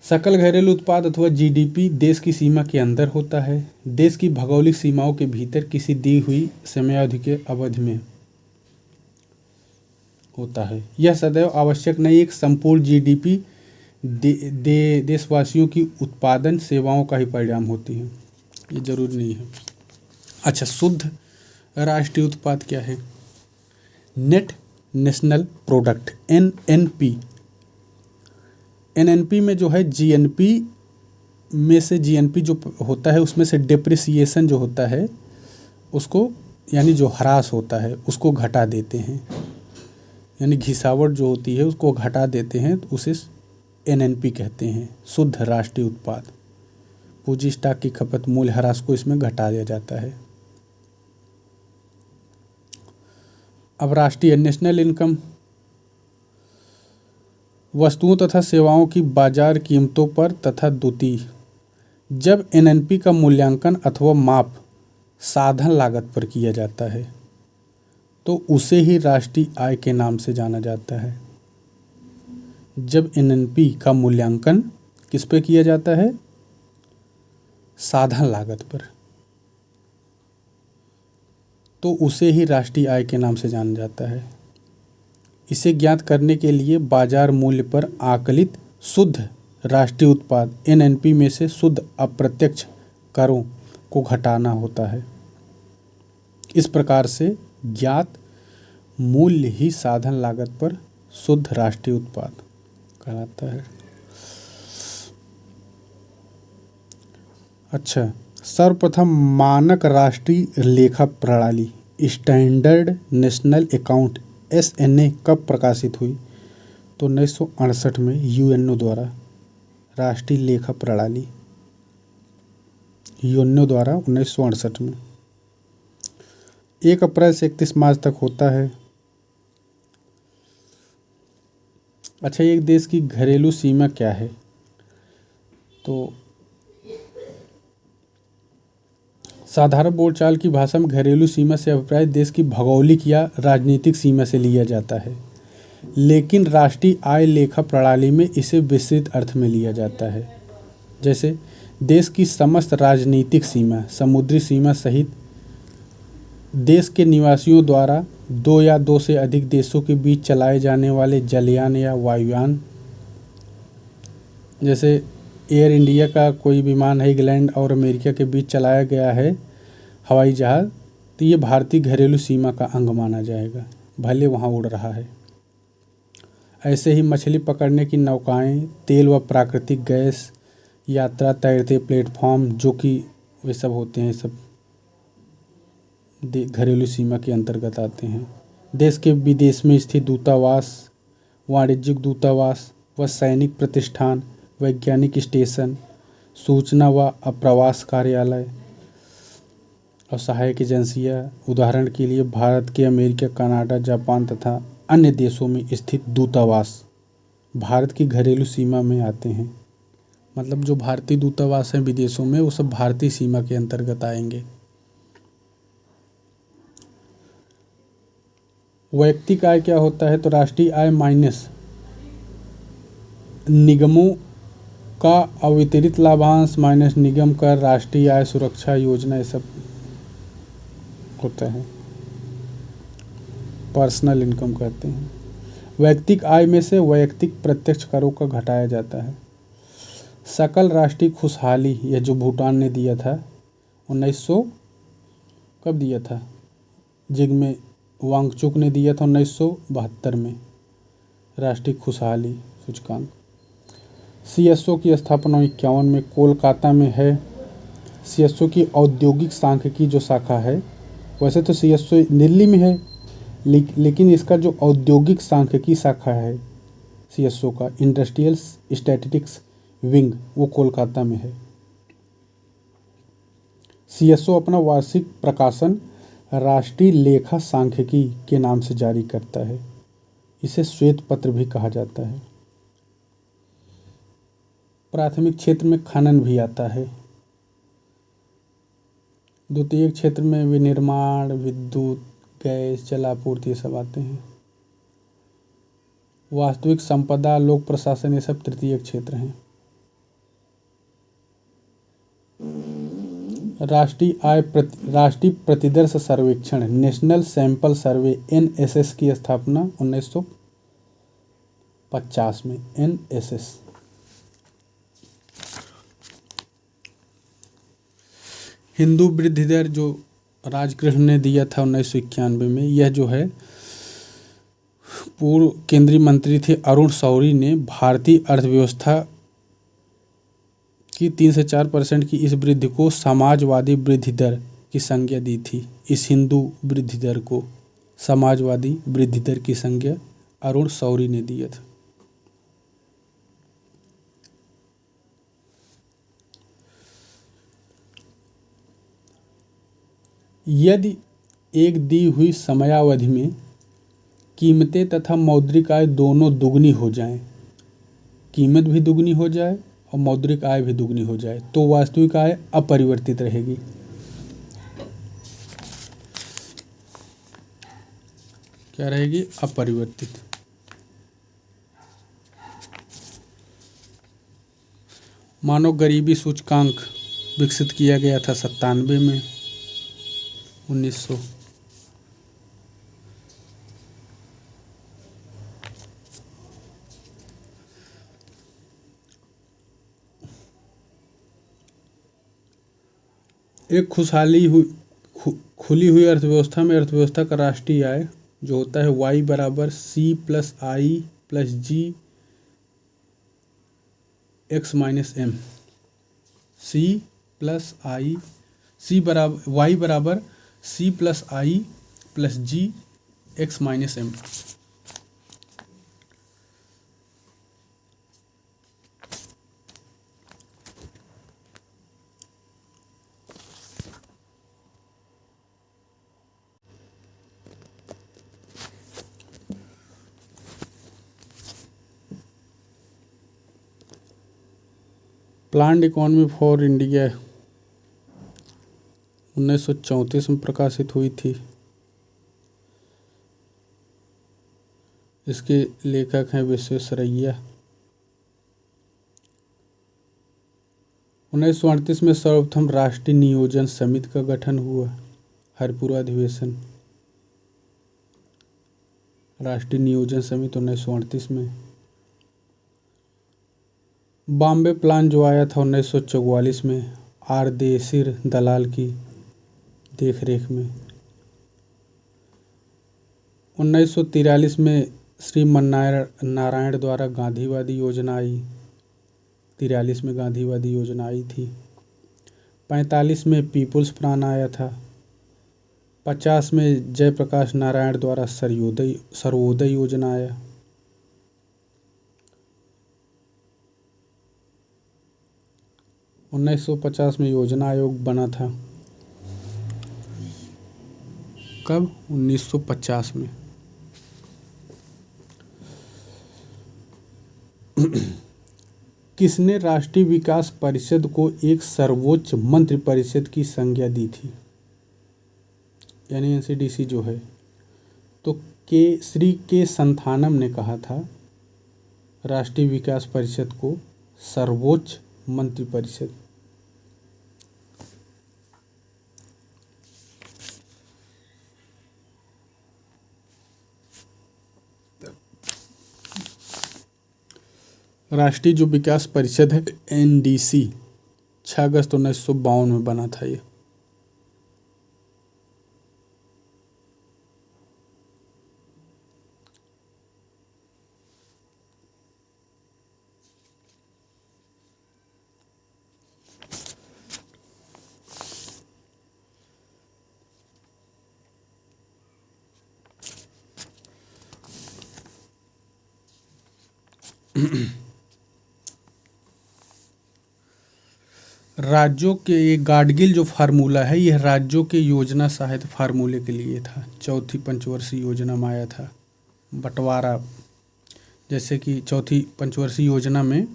सकल घरेलू उत्पाद अथवा जीडीपी देश की सीमा के अंदर होता है। देश की भौगोलिक सीमाओं के भीतर किसी दी हुई समयावधि के अवधि में होता है। यह सदैव आवश्यक नहीं एक संपूर्ण जीडीपी देशवासियों की उत्पादन सेवाओं का ही परिणाम होती है, ये जरूरी नहीं है। अच्छा, शुद्ध राष्ट्रीय उत्पाद क्या है? Net national product NNP. NNP में जो है जीएनपी में से जीएनपी जो होता है उसमें से डिप्रिसिएशन जो होता है उसको यानी जो ह्रास होता है उसको घटा देते हैं, यानी घिसावट जो होती है उसको घटा देते हैं तो उसे एनएनपी कहते हैं, शुद्ध राष्ट्रीय उत्पाद। पूंजी स्टॉक की खपत मूल्य ह्रास को इसमें घटा दिया जाता है। अब राष्ट्रीय नेशनल इनकम वस्तुओं तथा सेवाओं की बाजार कीमतों पर तथा द्वितीय। जब एनएनपी का मूल्यांकन अथवा माप साधन लागत पर किया जाता है तो उसे ही राष्ट्रीय आय के नाम से जाना जाता है। जब एनएनपी का मूल्यांकन किस पे किया जाता है? साधन लागत पर, तो उसे ही राष्ट्रीय आय के नाम से जाना जाता है। इसे ज्ञात करने के लिए बाजार मूल्य पर आकलित शुद्ध राष्ट्रीय उत्पाद एनएनपी में से शुद्ध अप्रत्यक्ष करों को घटाना होता है। इस प्रकार से ज्ञात मूल्य ही साधन लागत पर शुद्ध राष्ट्रीय उत्पाद कहलाता है। अच्छा, सर्वप्रथम मानक राष्ट्रीय लेखा प्रणाली स्टैंडर्ड नेशनल अकाउंट एसएनए कब प्रकाशित हुई? तो 1968 में यूएनओ द्वारा राष्ट्रीय लेखा प्रणाली, यूएनओ द्वारा 1968 में। 1 अप्रैल से 31 मार्च तक होता है। अच्छा, एक देश की घरेलू सीमा क्या है? तो साधारण बोलचाल की भाषा में घरेलू सीमा से अभिप्राय देश की भौगोलिक या राजनीतिक सीमा से लिया जाता है, लेकिन राष्ट्रीय आय लेखा प्रणाली में इसे विस्तृत अर्थ में लिया जाता है। जैसे देश की समस्त राजनीतिक सीमा, समुद्री सीमा सहित देश के निवासियों द्वारा 2 या 2 से अधिक देशों के बीच चलाए जाने वाले जलयान या वायुयान, जैसे एयर इंडिया का कोई विमान है इंग्लैंड और अमेरिका के बीच चलाया गया है हवाई जहाज़, तो ये भारतीय घरेलू सीमा का अंग माना जाएगा, भले वहाँ उड़ रहा है। ऐसे ही मछली पकड़ने की नौकाएं, तेल व प्राकृतिक गैस, यात्रा तैरते प्लेटफॉर्म जो कि वे सब होते हैं, सब घरेलू सीमा के अंतर्गत आते हैं। देश के विदेश में स्थित दूतावास, वाणिज्यिक दूतावास व सैनिक प्रतिष्ठान, वैज्ञानिक स्टेशन, सूचना व आप्रवास कार्यालय और सहायक एजेंसियां, उदाहरण के लिए भारत के अमेरिका, कनाडा, जापान तथा अन्य देशों में स्थित दूतावास भारत की घरेलू सीमा में आते हैं। मतलब जो भारतीय दूतावास हैं विदेशों में वो सब भारतीय सीमा के अंतर्गत आएंगे। वैयक्तिक आय क्या होता है? तो राष्ट्रीय आय माइनस निगमों का अवितरित लाभांश माइनस निगम कर, राष्ट्रीय आय सुरक्षा योजना, ये सब होता है, पर्सनल इनकम कहते हैं। वैयक्तिक आय में से वैयक्तिक प्रत्यक्ष करों का घटाया जाता है। सकल राष्ट्रीय खुशहाली, यह जो भूटान ने दिया था 1900, कब दिया था? जिग्मे वांगचुक ने दिया था 1972 में, राष्ट्रीय खुशहाली सूचकांक। सीएसओ की स्थापना 1951 में कोलकाता में है। सीएसओ की औद्योगिक सांख्यिकी जो शाखा है, वैसे तो सीएसओ दिल्ली में है, लेकिन इसका जो औद्योगिक सांख्यिकी शाखा है सीएसओ का, इंडस्ट्रियल स्टैटिस्टिक्स विंग, वो कोलकाता में है। सीएसओ अपना वार्षिक प्रकाशन राष्ट्रीय लेखा सांख्यिकी के नाम से जारी करता है। इसे श्वेत पत्र भी कहा जाता है। प्राथमिक क्षेत्र में खनन भी आता है। द्वितीयक क्षेत्र में विनिर्माण, विद्युत, गैस, जलापूर्ति, ये सब आते हैं। वास्तविक संपदा, लोक प्रशासन, ये सब तृतीयक क्षेत्र हैं। राष्ट्रीय प्रतिदर्श सर्वेक्षण, नेशनल सैंपल सर्वे, एनएसएस की स्थापना 1950 में, एनएसएस। हिंदू वृद्धि दर जो राजकृष्ण ने दिया था 1991 में, यह जो है पूर्व केंद्रीय मंत्री थे अरुण शौरी ने भारतीय अर्थव्यवस्था की 3 से 4% की इस वृद्धि को समाजवादी वृद्धि दर की संज्ञा दी थी। इस हिंदू वृद्धि दर को समाजवादी वृद्धि दर की संज्ञा अरुण शौरी ने दिया था। यदि एक दी हुई समयावधि में कीमतें तथा मौद्रिक आय दोनों दुगनी हो जाएं, कीमत भी दुगनी हो जाए और मौद्रिक आय भी दुगनी हो जाए, तो वास्तविक आय अपरिवर्तित रहेगी। क्या रहेगी? अपरिवर्तित। मानव गरीबी सूचकांक विकसित किया गया था 97 में, 1900। एक खुली हुई अर्थव्यवस्था में अर्थव्यवस्था का राष्ट्रीय आय जो होता है y बराबर C+I+G x-m। y बराबर C+I+G x-m। Planned economy for India 1934 में प्रकाशित हुई थी। इसके लेखक हैं विश्वेश्वरैया। 1938 में सर्वप्रथम राष्ट्रीय नियोजन समिति का गठन हुआ। हरिपुरा अधिवेशन, राष्ट्रीय नियोजन समिति 1938 में। बॉम्बे प्लान जो आया था 1944 में, आर देसिर दलाल की देखरेख में। 1943 में श्रीमन नारायण द्वारा गांधीवादी योजना आई। 43 में गांधीवादी योजना आई थी। 45 में पीपुल्स प्लान आया था। 50 में जयप्रकाश नारायण द्वारा सर्वोदय योजना आया। 1950 में योजना आयोग बना था। कब? 1950 में। किसने राष्ट्रीय विकास परिषद को एक सर्वोच्च मंत्रिपरिषद की संज्ञा दी थी, यानी एनसीडीसी जो है? तो के संथानम ने कहा था राष्ट्रीय विकास परिषद को सर्वोच्च मंत्रिपरिषद। राष्ट्रीय जो विकास परिषद है एनडीसी 6 अगस्त 1952 में बना था ये। राज्यों के ये गाडगिल जो फार्मूला है, यह राज्यों के योजना सहायता फार्मूले के लिए था। चौथी पंचवर्षीय योजना में आया था बंटवारा। जैसे कि चौथी पंचवर्षीय योजना में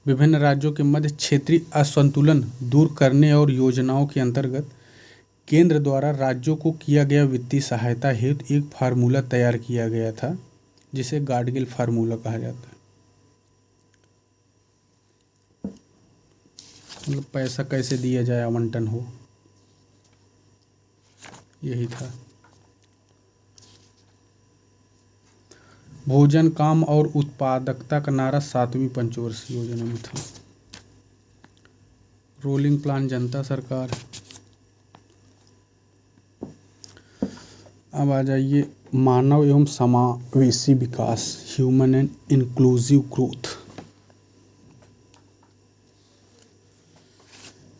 विभिन्न राज्यों के मध्य क्षेत्रीय असंतुलन दूर करने और योजनाओं के अंतर्गत केंद्र द्वारा राज्यों को किया गया वित्तीय सहायता हेतु एक फार्मूला तैयार किया गया था, जिसे गाडगिल फार्मूला कहा जाता है। मतलब पैसा कैसे दिया जाए, आवंटन हो, यही था। भोजन, काम और उत्पादकता का नारा 7वीं पंचवर्षीय योजना में था। रोलिंग प्लान जनता सरकार। अब आ जाइए मानव एवं समावेशी विकास, ह्यूमन एंड इंक्लूसिव ग्रोथ।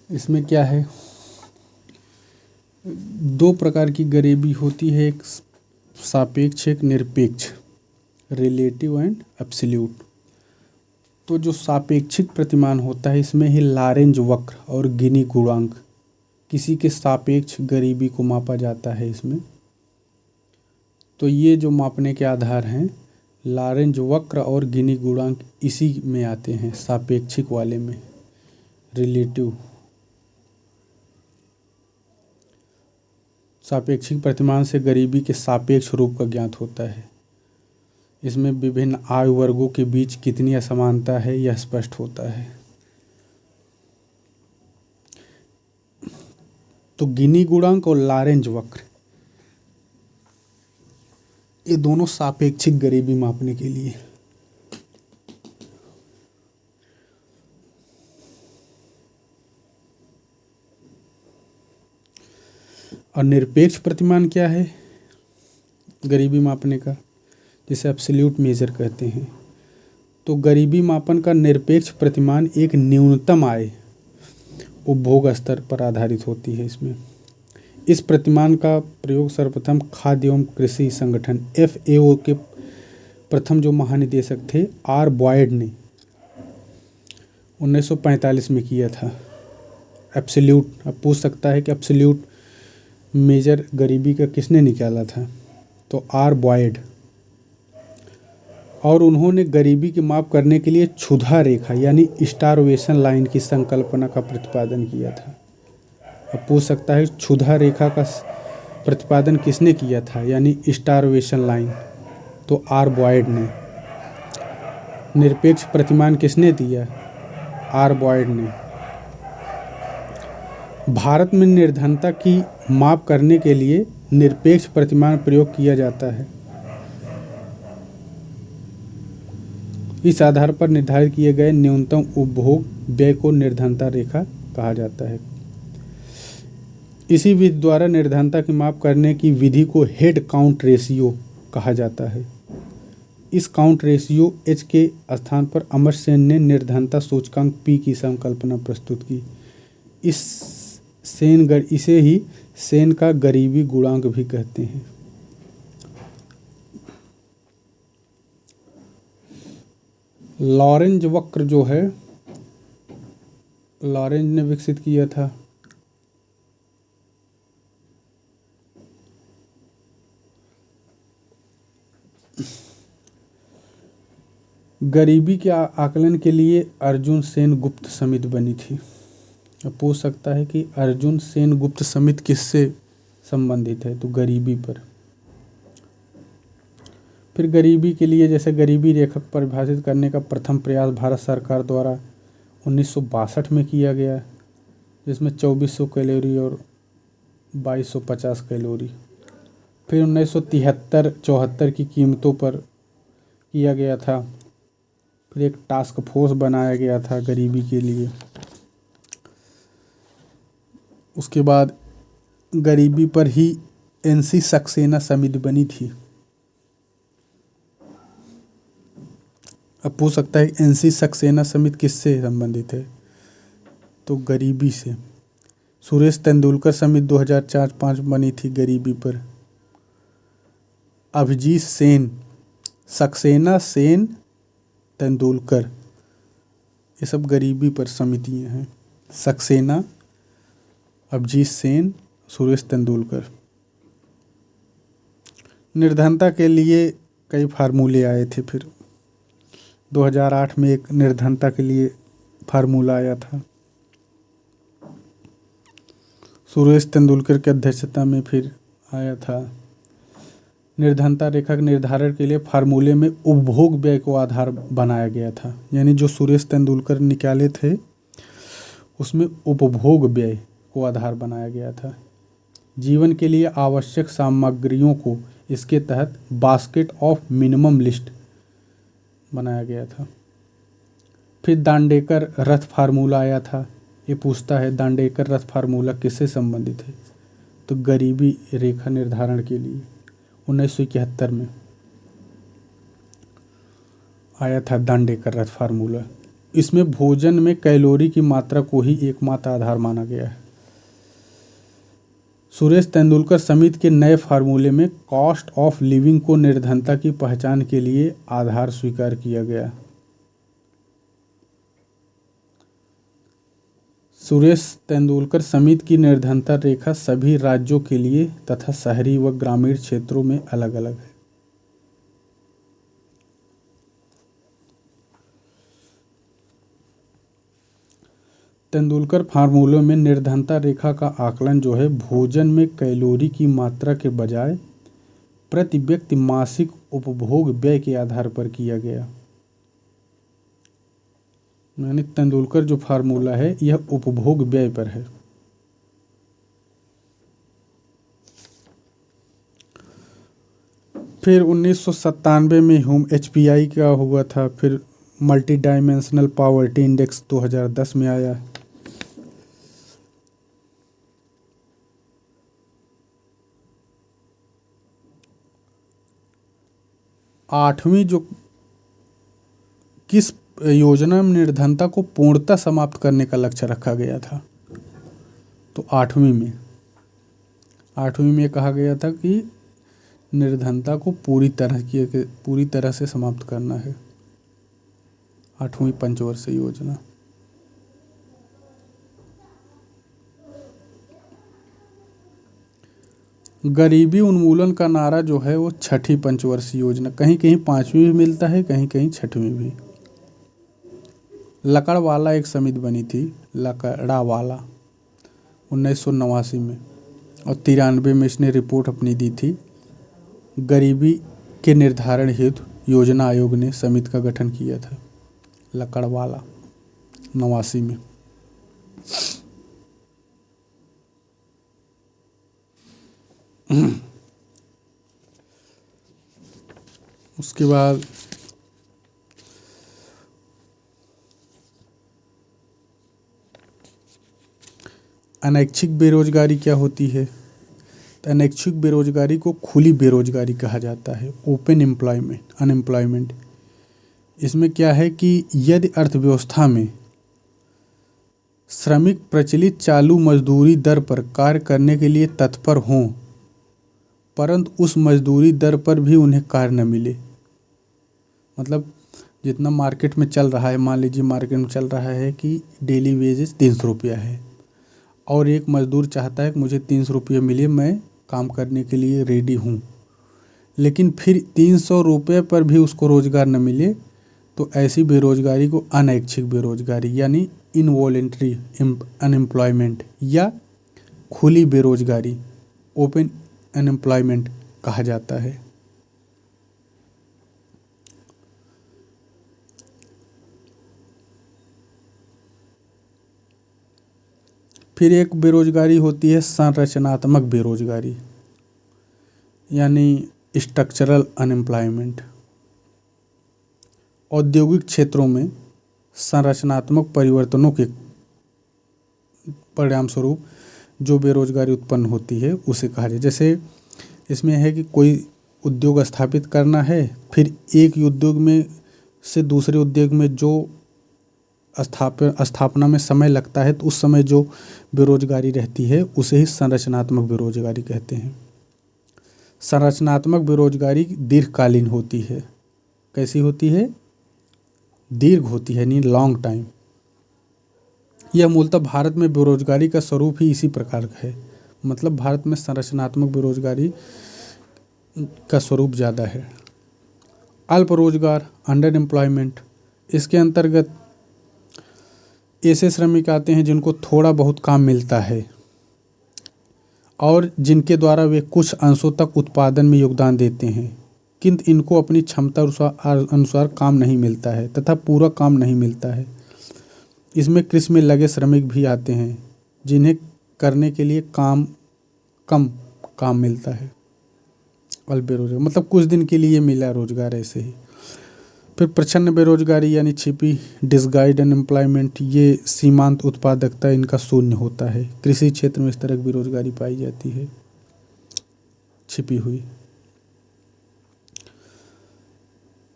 इसमें क्या है, 2 प्रकार की गरीबी होती है, एक सापेक्ष एक निरपेक्ष, रिलेटिव एंड एब्सोल्यूट। तो जो सापेक्षिक प्रतिमान होता है, इसमें ही लॉरेंज वक्र और गिनी गुणांक, किसी के सापेक्ष गरीबी को मापा जाता है इसमें। तो ये जो मापने के आधार हैं, लॉरेंज वक्र और गिनी गुणांक इसी में आते हैं, सापेक्षिक वाले में। रिलेटिव, सापेक्षिक प्रतिमान से गरीबी के सापेक्ष रूप का ज्ञात होता है। इसमें विभिन्न आयु वर्गों के बीच कितनी असमानता है यह स्पष्ट होता है। तो गिनी गुणांक और लॉरेंज वक्र, ये दोनों सापेक्षिक गरीबी मापने के लिए। और निरपेक्ष प्रतिमान क्या है गरीबी मापने का, जिसे एब्सोल्यूट मेजर कहते हैं। तो गरीबी मापन का निरपेक्ष प्रतिमान एक न्यूनतम आय उपभोग स्तर पर आधारित होती है। इसमें इस प्रतिमान का प्रयोग सर्वप्रथम खाद्य एवं कृषि संगठन FAO के प्रथम जो महानिदेशक थे आर बॉयड ने 1945 में किया था। एब्सोल्यूट, अब पूछ सकता है कि एब्सोल्यूट मेजर गरीबी का किसने निकाला था, तो आर बॉयड। और उन्होंने गरीबी की माप करने के लिए क्षुधा रेखा यानी स्टारवेशन लाइन की संकल्पना का प्रतिपादन किया था। अब पूछ सकता है क्षुधा रेखा का प्रतिपादन किसने किया था, यानी स्टारवेशन लाइन, तो आर बॉयड ने। निरपेक्ष प्रतिमान किसने दिया, आर बॉयड ने। भारत में निर्धनता की माप करने के लिए निरपेक्ष प्रतिमान प्रयोग किया जाता है। इस आधार पर निर्धारित किए गए न्यूनतम उपभोग व्यय को निर्धनता रेखा कहा जाता है। इसी विधि द्वारा निर्धनता की माप करने की विधि को हेड काउंट रेशियो कहा जाता है। इस काउंट रेशियो H के स्थान पर अमर्त्य सेन ने निर्धनता सूचकांक P की संकल्पना प्रस्तुत की। इसे ही सेन का गरीबी गुणांक भी कहते हैं। लॉरेंज वक्र जो है लॉरेंज ने विकसित किया था। गरीबी के आकलन के लिए अर्जुन सेन गुप्त समिति बनी थी। अब पूछ सकता है कि अर्जुन सेन गुप्त समिति किससे संबंधित है, तो गरीबी पर। फिर गरीबी के लिए जैसे गरीबी रेखा को परिभाषित करने का प्रथम प्रयास भारत सरकार द्वारा 1962 में किया गया, जिसमें 2400 कैलोरी और 2250 कैलोरी। फिर 1973-74 की कीमतों पर किया गया था। फिर एक टास्क फोर्स बनाया गया था गरीबी के लिए। उसके बाद गरीबी पर ही एनसी सक्सेना समिति बनी थी। अब पूछ सकता है एनसी सक्सेना समिति किससे संबंधित है, तो गरीबी से। सुरेश तेंदुलकर समिति 2004-05 बनी थी गरीबी पर। अभिजीत सेन, सक्सेना, सेन, तेंदुलकर, ये सब गरीबी पर समितियां हैं। सक्सेना, अभिजीत सेन, सुरेश तेंदुलकर। निर्धनता के लिए कई फार्मूले आए थे। फिर 2008 में एक निर्धनता के लिए फार्मूला आया था। सुरेश तेंदुलकर की अध्यक्षता में फिर आया था। निर्धनता रेखा के निर्धारण के लिए फार्मूले में उपभोग व्यय को आधार बनाया गया था। यानी जो सुरेश तेंदुलकर निकाले थे उसमें उपभोग व्यय को आधार बनाया गया था। जीवन के लिए आवश्यक सामग्रियों को इसके तहत बास्केट ऑफ मिनिमम लिस्ट बनाया गया था। फिर दांडेकर रथ फार्मूला आया था। ये पूछता है दांडेकर रथ फार्मूला किससे संबंधित है, तो गरीबी रेखा निर्धारण के लिए 1971 में आया था दांडेकर रथ फार्मूला। इसमें भोजन में कैलोरी की मात्रा को ही एकमात्र आधार माना गया है। सुरेश तेंदुलकर समिति के नए फार्मूले में कॉस्ट ऑफ लिविंग को निर्धनता की पहचान के लिए आधार स्वीकार किया गया। सुरेश तेंदुलकर समिति की निर्धनता रेखा सभी राज्यों के लिए तथा शहरी व ग्रामीण क्षेत्रों में अलग अलग है। तेंदुलकर फार्मूलों में निर्धनता रेखा का आकलन जो है भोजन में कैलोरी की मात्रा के बजाय प्रति व्यक्ति मासिक उपभोग व्यय के आधार पर किया गया। यानी तेंदुलकर जो फार्मूला है यह उपभोग व्यय पर है। फिर 1997 में HPI का हुआ था। फिर मल्टी डायमेंशनल पॉवर्टी इंडेक्स 2010 में आया। आठवीं जो किस योजना में निर्धनता को पूर्णतः समाप्त करने का लक्ष्य रखा गया था, तो आठवीं में कहा गया था कि निर्धनता को पूरी तरह से समाप्त करना है। 8वीं पंचवर्षीय योजना। गरीबी उन्मूलन का नारा जो है वो 6ठी पंचवर्षीय योजना, कहीं कहीं 5वीं भी मिलता है, कहीं कहीं 6वीं भी। लकड़वाला एक समिति बनी थी, लकड़ावाला 1989 में, और 93 में इसने रिपोर्ट अपनी दी थी। गरीबी के निर्धारण हेतु योजना आयोग ने समिति का गठन किया था, लकड़वाला 89 में। उसके बाद अनैच्छिक बेरोजगारी क्या होती है, तो अनैच्छिक बेरोजगारी को खुली बेरोजगारी कहा जाता है, ओपन अनएम्प्लॉयमेंट। इसमें क्या है कि यदि अर्थव्यवस्था में श्रमिक प्रचलित चालू मजदूरी दर पर कार्य करने के लिए तत्पर हों, परंतु उस मजदूरी दर पर भी उन्हें कार्य न मिले, मतलब जितना मार्केट में चल रहा है, मान लीजिए मार्केट में चल रहा है कि डेली वेजेस 300 रुपया है, और एक मज़दूर चाहता है कि मुझे 300 रुपये मिले, मैं काम करने के लिए रेडी हूँ, लेकिन फिर 300 रुपये पर भी उसको रोज़गार न मिले, तो ऐसी बेरोजगारी को अनैच्छिक बेरोजगारी यानी इनवॉलेंट्री अनएम्प्लॉयमेंट या खुली बेरोजगारी ओपन अनएम्प्लॉयमेंट कहा जाता है। फिर एक बेरोजगारी होती है संरचनात्मक बेरोजगारी यानी स्ट्रक्चरल अनएम्प्लॉयमेंट। औद्योगिक क्षेत्रों में संरचनात्मक परिवर्तनों के परिणाम स्वरूप जो बेरोजगारी उत्पन्न होती है उसे कहा जाए। जैसे इसमें है कि कोई उद्योग स्थापित करना है, फिर एक उद्योग में से दूसरे उद्योग में जो स्थापना में समय लगता है, तो उस समय जो बेरोजगारी रहती है उसे ही संरचनात्मक बेरोजगारी कहते हैं। संरचनात्मक बेरोजगारी दीर्घकालीन होती है। कैसी होती है? दीर्घ होती है, यानी लॉन्ग टाइम। यह मूलतः भारत में बेरोजगारी का स्वरूप ही इसी प्रकार का है। मतलब भारत में संरचनात्मक बेरोजगारी का स्वरूप ज़्यादा है। अल्प रोजगार अंडर एम्प्लॉयमेंट, इसके अंतर्गत ऐसे श्रमिक आते हैं जिनको थोड़ा बहुत काम मिलता है और जिनके द्वारा वे कुछ अंशों तक उत्पादन में योगदान देते हैं, किंतु इनको अपनी क्षमता अनुसार काम नहीं मिलता है तथा पूरा काम नहीं मिलता है। इसमें कृषि में लगे श्रमिक भी आते हैं जिन्हें करने के लिए कम काम मिलता है। अल्प बेरोजगार मतलब कुछ दिन के लिए मिला रोजगार, ऐसे ही। फिर प्रच्छन्न बेरोजगारी यानी छिपी डिसगाइज्ड अनएम्प्लॉयमेंट, ये सीमांत उत्पादकता इनका शून्य होता है। कृषि क्षेत्र में इस तरह की बेरोजगारी पाई जाती है, छिपी हुई।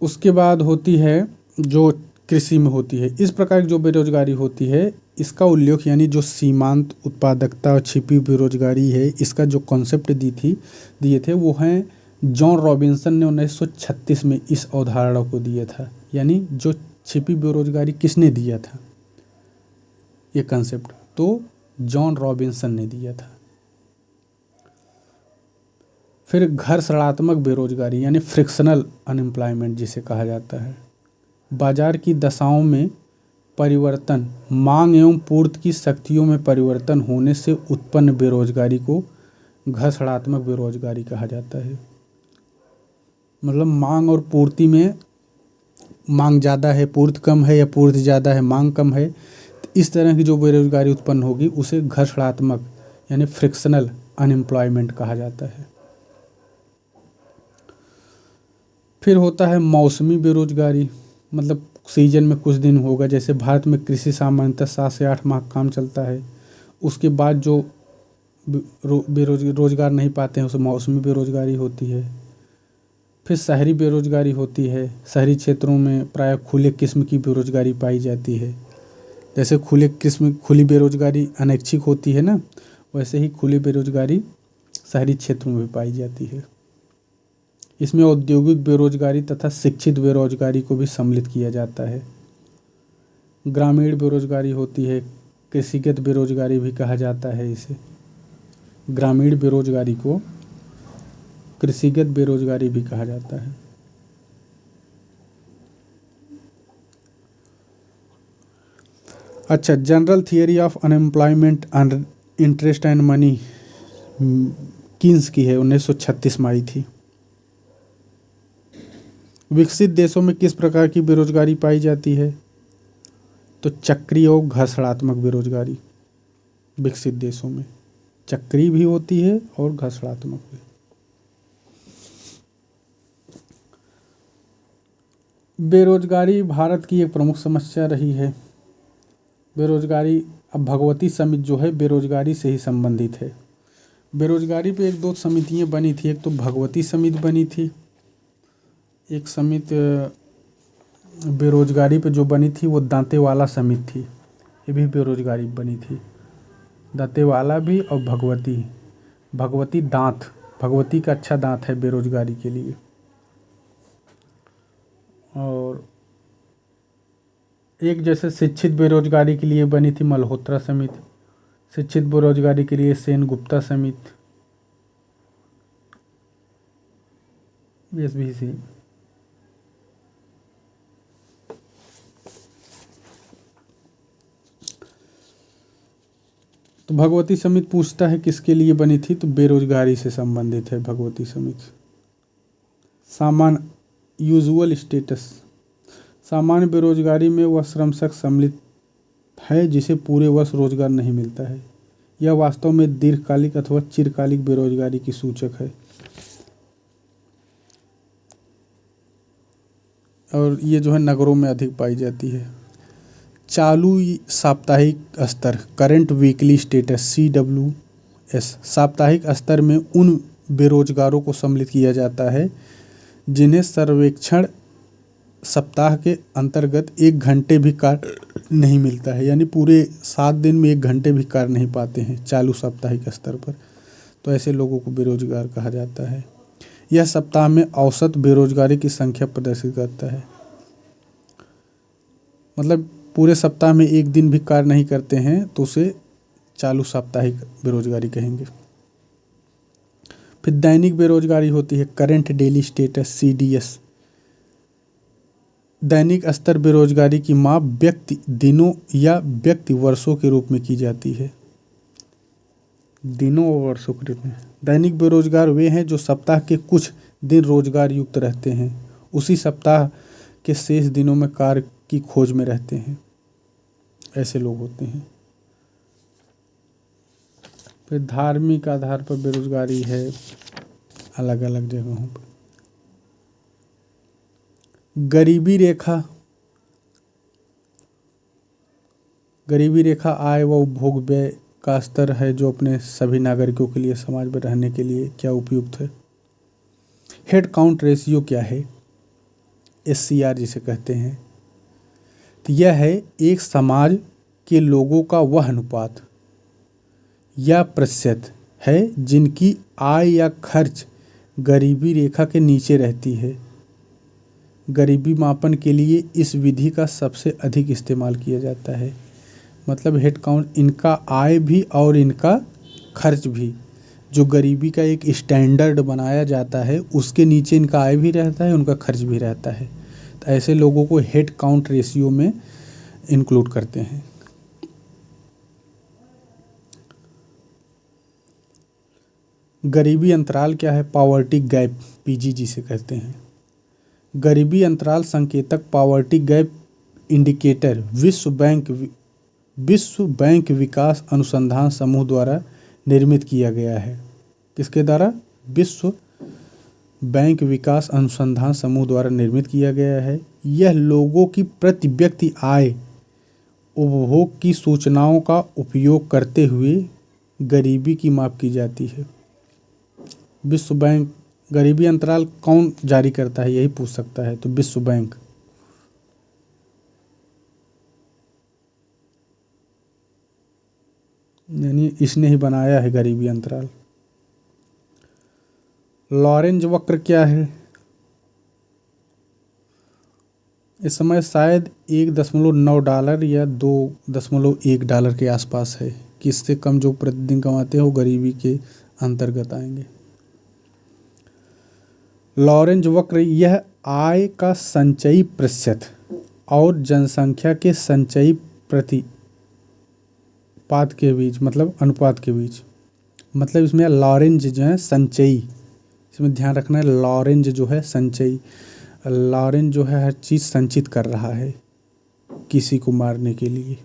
उसके बाद होती है जो कृषि में होती है। इस प्रकार की जो बेरोजगारी होती है, इसका उल्लेख यानी जो सीमांत उत्पादकता और छिपी बेरोजगारी है, इसका जो कॉन्सेप्ट दिए थे वो हैं जॉन रॉबिन्सन ने 1936 में इस अवधारणा को दिया था। यानी जो छिपी बेरोजगारी किसने दिया था ये कंसेप्ट? तो जॉन रॉबिन्सन ने दिया था। फिर घर्षणात्मक बेरोजगारी यानी फ्रिक्शनल अनएम्प्लॉयमेंट जिसे कहा जाता है। बाजार की दशाओं में परिवर्तन, मांग एवं पूर्ति की शक्तियों में परिवर्तन होने से उत्पन्न बेरोजगारी को घर्षणात्मक बेरोजगारी कहा जाता है। मतलब मांग और पूर्ति में मांग ज़्यादा है, पूर्ति कम है, या पूर्ति ज़्यादा है, मांग कम है, तो इस तरह की जो बेरोजगारी उत्पन्न होगी उसे घर्षणात्मक यानी फ्रिक्शनल अनएम्प्लॉयमेंट कहा जाता है। फिर होता है मौसमी बेरोजगारी, मतलब सीजन में कुछ दिन होगा। जैसे भारत में कृषि सामान्यतः 7 से 8 माह काम चलता है, उसके बाद जो रोजगार नहीं पाते हैं उसे मौसमी बेरोजगारी होती है। फिर शहरी बेरोजगारी होती है। शहरी क्षेत्रों में प्रायः खुले किस्म की बेरोजगारी पाई जाती है। जैसे खुली बेरोजगारी अनैच्छिक होती है ना, वैसे ही खुली बेरोजगारी शहरी क्षेत्रों में भी पाई जाती है। इसमें औद्योगिक बेरोजगारी तथा शिक्षित बेरोजगारी को भी सम्मिलित किया जाता है। ग्रामीण बेरोजगारी होती है, कृषिगत बेरोजगारी भी कहा जाता है इसे। ग्रामीण बेरोजगारी को कृषिगत बेरोजगारी भी कहा जाता है। अच्छा, general theory of unemployment and interest and money Keynes की है, 1936 में आई थी। विकसित देशों में किस प्रकार की बेरोजगारी पाई जाती है? तो चक्रीय और घर्षणात्मक बेरोजगारी। विकसित देशों में चक्रीय भी होती है और घर्षणात्मक भी। बेरोजगारी भारत की एक प्रमुख समस्या रही है। बेरोजगारी, अब भगवती समिति जो है बेरोजगारी से ही संबंधित है। बेरोजगारी पे 1-2 समितियाँ बनी थी। एक तो भगवती समिति बनी थी, एक समिति बेरोजगारी पे जो बनी थी वो दांतेवाला समिति थी। ये भी बेरोजगारी बनी थी, दांतेवाला भी और भगवती दांत, भगवती का अच्छा दांत है बेरोजगारी के लिए। और एक जैसे शिक्षित बेरोजगारी के लिए बनी थी मल्होत्रा समिति, शिक्षित बेरोजगारी के लिए सेन गुप्ता समिति, SBC। तो भगवती समिति पूछता है किसके लिए बनी थी, तो बेरोजगारी से संबंधित है भगवती समिति। सामान्य यूजुअल स्टेटस, सामान्य बेरोजगारी में वह श्रम शख्स सम्मिलित है जिसे पूरे वर्ष रोजगार नहीं मिलता है। यह वास्तव में दीर्घकालिक अथवा चिरकालिक बेरोजगारी की सूचक है। और ये जो है नगरों में अधिक पाई जाती है। चालू साप्ताहिक स्तर, करंट वीकली स्टेटस CWS, साप्ताहिक स्तर में उन बेरोजगारों को सम्मिलित किया जाता है जिन्हें सर्वेक्षण सप्ताह के अंतर्गत 1 घंटे भी कार्य नहीं मिलता है, यानी पूरे 7 दिन में 1 घंटे भी कार्य नहीं पाते हैं चालू साप्ताहिक स्तर पर, तो ऐसे लोगों को बेरोजगार कहा जाता है। यह सप्ताह में औसत बेरोजगारी की संख्या प्रदर्शित करता है। मतलब पूरे सप्ताह में 1 दिन भी कार्य नहीं करते हैं तो उसे चालू साप्ताहिक बेरोजगारी कहेंगे। फिर दैनिक बेरोजगारी होती है, करंट डेली स्टेटस CDS। दैनिक स्तर बेरोजगारी की माप व्यक्ति दिनों या व्यक्ति वर्षों के रूप में की जाती है। दिनों और वर्षों के रूप में। दैनिक बेरोजगार वे हैं जो सप्ताह के कुछ दिन रोजगार युक्त रहते हैं, उसी सप्ताह के शेष दिनों में कार्य की खोज में रहते हैं, ऐसे लोग होते हैं। फिर धार्मिक आधार पर बेरोजगारी है अलग अलग जगहों पर। गरीबी रेखा, गरीबी रेखा आय व उपभोग व्यय का स्तर है जो अपने सभी नागरिकों के लिए समाज में रहने के लिए क्या उपयुक्त है। हेड काउंट रेशियो क्या है, SCR जिसे कहते हैं, तो यह है एक समाज के लोगों का वह अनुपात या प्रतिशत है जिनकी आय या खर्च गरीबी रेखा के नीचे रहती है। गरीबी मापन के लिए इस विधि का सबसे अधिक इस्तेमाल किया जाता है। मतलब हेड काउंट, इनका आय भी और इनका खर्च भी, जो गरीबी का एक स्टैंडर्ड बनाया जाता है उसके नीचे इनका आय भी रहता है, उनका खर्च भी रहता है, तो ऐसे लोगों को हेड काउंट रेशियो में इंक्लूड करते हैं। गरीबी अंतराल क्या है, पॉवर्टी गैप PG जिसे कहते हैं। गरीबी अंतराल संकेतक पॉवर्टी गैप इंडिकेटर विश्व बैंक विकास अनुसंधान समूह द्वारा निर्मित किया गया है। किसके द्वारा, विश्व बैंक विकास अनुसंधान समूह द्वारा निर्मित किया गया है। यह लोगों की प्रति व्यक्ति आय उपभोग की सूचनाओं का उपयोग करते हुए गरीबी की माप की जाती है। विश्व बैंक गरीबी अंतराल कौन जारी करता है, यही पूछ सकता है, तो विश्व बैंक। यानी इसने ही बनाया है गरीबी अंतराल। लॉरेंज वक्र क्या है, इस समय शायद $1.9 या $2.1 के आसपास है, कि इससे कम जो प्रतिदिन कमाते हैं वो गरीबी के अंतर्गत आएंगे। लॉरेंज वक्र यह आय का संचयी प्रतिशत और जनसंख्या के संचयी प्रतिपात के बीच, मतलब अनुपात के बीच, मतलब इसमें लॉरेंज जो है संचयी, इसमें ध्यान रखना है, लॉरेंज जो है संचयी, लॉरेंज जो है हर चीज़ संचित कर रहा है किसी को मारने के लिए,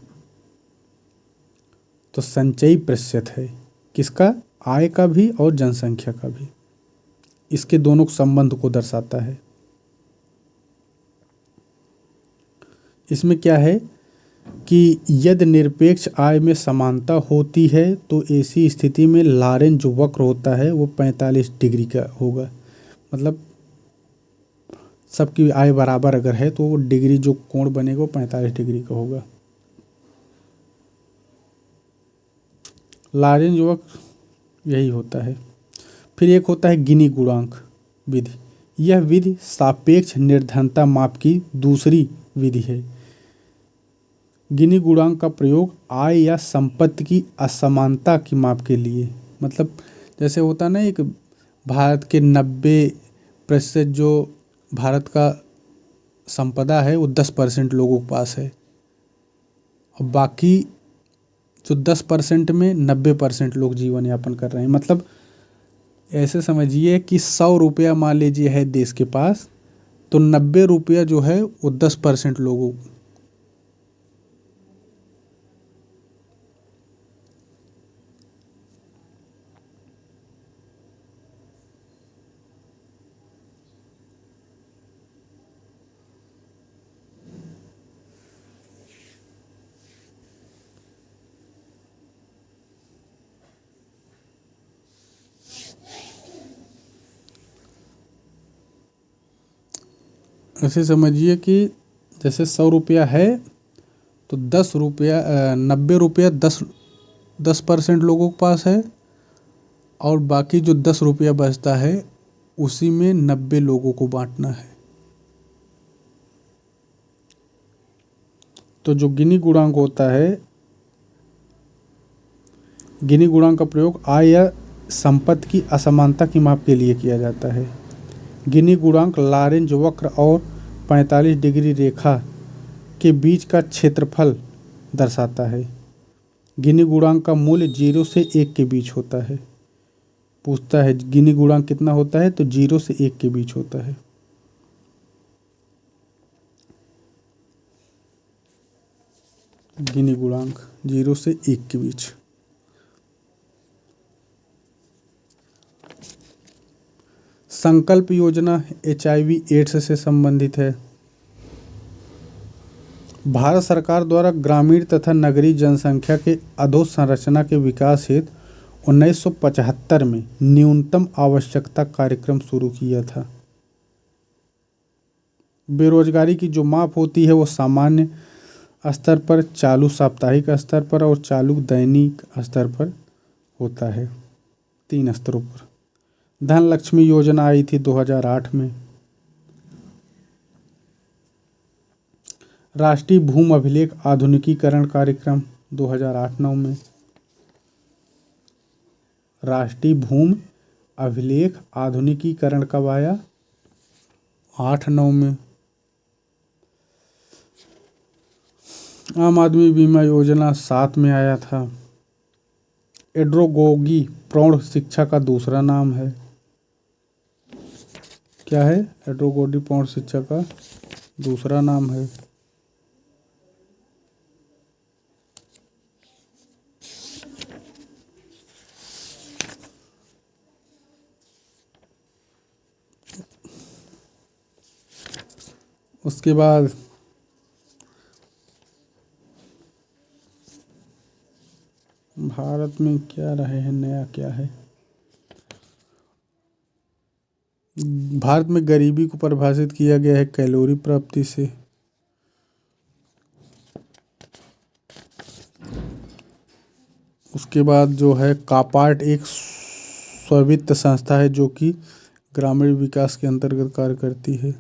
तो संचयी प्रतिशत है किसका, आय का भी और जनसंख्या का भी, इसके दोनों संबंध को दर्शाता है। इसमें क्या है कि यदि निरपेक्ष आय में समानता होती है तो ऐसी स्थिति में लॉरेंज जो वक्र होता है वो 45 डिग्री का होगा। मतलब सबकी आय बराबर अगर है तो वो डिग्री जो कोण बनेगा वो 45 डिग्री का होगा। लॉरेंज वक्र यही होता है। फिर एक होता है गिनी गुणांक विधि। यह विधि सापेक्ष निर्धनता माप की दूसरी विधि है। गिनी गुणांक का प्रयोग आय या संपत्ति की असमानता की माप के लिए, मतलब जैसे होता ना, एक भारत के 90% जो भारत का संपदा है वो 10% लोगों के पास है और बाकी जो 10% में 90% लोग जीवन यापन कर रहे हैं। मतलब ऐसे समझिए कि 100 रुपया मान लीजिए है देश के पास, तो 90 रुपया जो है वो 10% लोगों। ऐसे समझिए कि जैसे 100 रुपया है तो 90 रुपया 10% लोगों के पास है, और बाकी जो 10 रुपया बचता है उसी में 90 लोगों को बांटना है। तो जो गिनी गुणांक होता है, गिनी गुणांक का प्रयोग आय या संपत्ति की असमानता की माप के लिए किया जाता है। गिनी गुणांक लॉरेंज वक्र और 45 डिग्री रेखा के बीच का क्षेत्रफल दर्शाता है। गिनी गुणांक का मूल्य 0 से 1 के बीच होता है। पूछता है गिनी गुणांक कितना होता है, तो 0 से 1 के बीच होता है। गिनी गुणांक 0 से 1 के बीच। संकल्प योजना HIV एड्स से संबंधित है। भारत सरकार द्वारा ग्रामीण तथा नगरीय जनसंख्या के अधोसंरचना के विकास हेतु 1975 में न्यूनतम आवश्यकता कार्यक्रम शुरू किया था। बेरोजगारी की जो माप होती है वो सामान्य स्तर पर, चालू साप्ताहिक स्तर पर और चालू दैनिक स्तर पर होता है, 3 स्तरों पर। धन लक्ष्मी योजना आई थी 2008 में। राष्ट्रीय भूमि अभिलेख आधुनिकीकरण कार्यक्रम 2008-9 में। राष्ट्रीय भूमि अभिलेख आधुनिकीकरण कब आया? 8-9 में। आम आदमी बीमा योजना 7 में आया था। एड्रोगोगी प्रौढ़ शिक्षा का दूसरा नाम है। क्या है? एड्रोगोगी प्रौढ़ शिक्षा का दूसरा नाम है। उसके बाद भारत में क्या रहे हैं, नया क्या है? भारत में गरीबी को परिभाषित किया गया है कैलोरी प्राप्ति से। उसके बाद जो है कापार्ट एक स्वायत्त संस्था है जो कि ग्रामीण विकास के अंतर्गत कार्य करती है।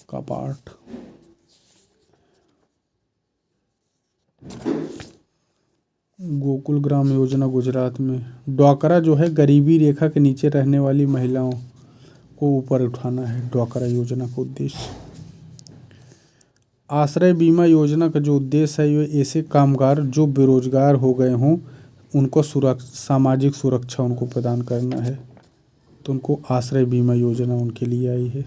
कापार्ट। गोकुल ग्राम योजना गुजरात में। ड्वाक्रा जो है गरीबी रेखा के नीचे रहने वाली महिलाओं को ऊपर उठाना है, ड्वाक्रा योजना का उद्देश्य। आश्रय बीमा योजना का जो उद्देश्य है ये ऐसे कामगार जो बेरोजगार हो गए हों उनको सामाजिक सुरक्षा उनको प्रदान करना है, तो उनको आश्रय बीमा योजना उनके लिए आई है।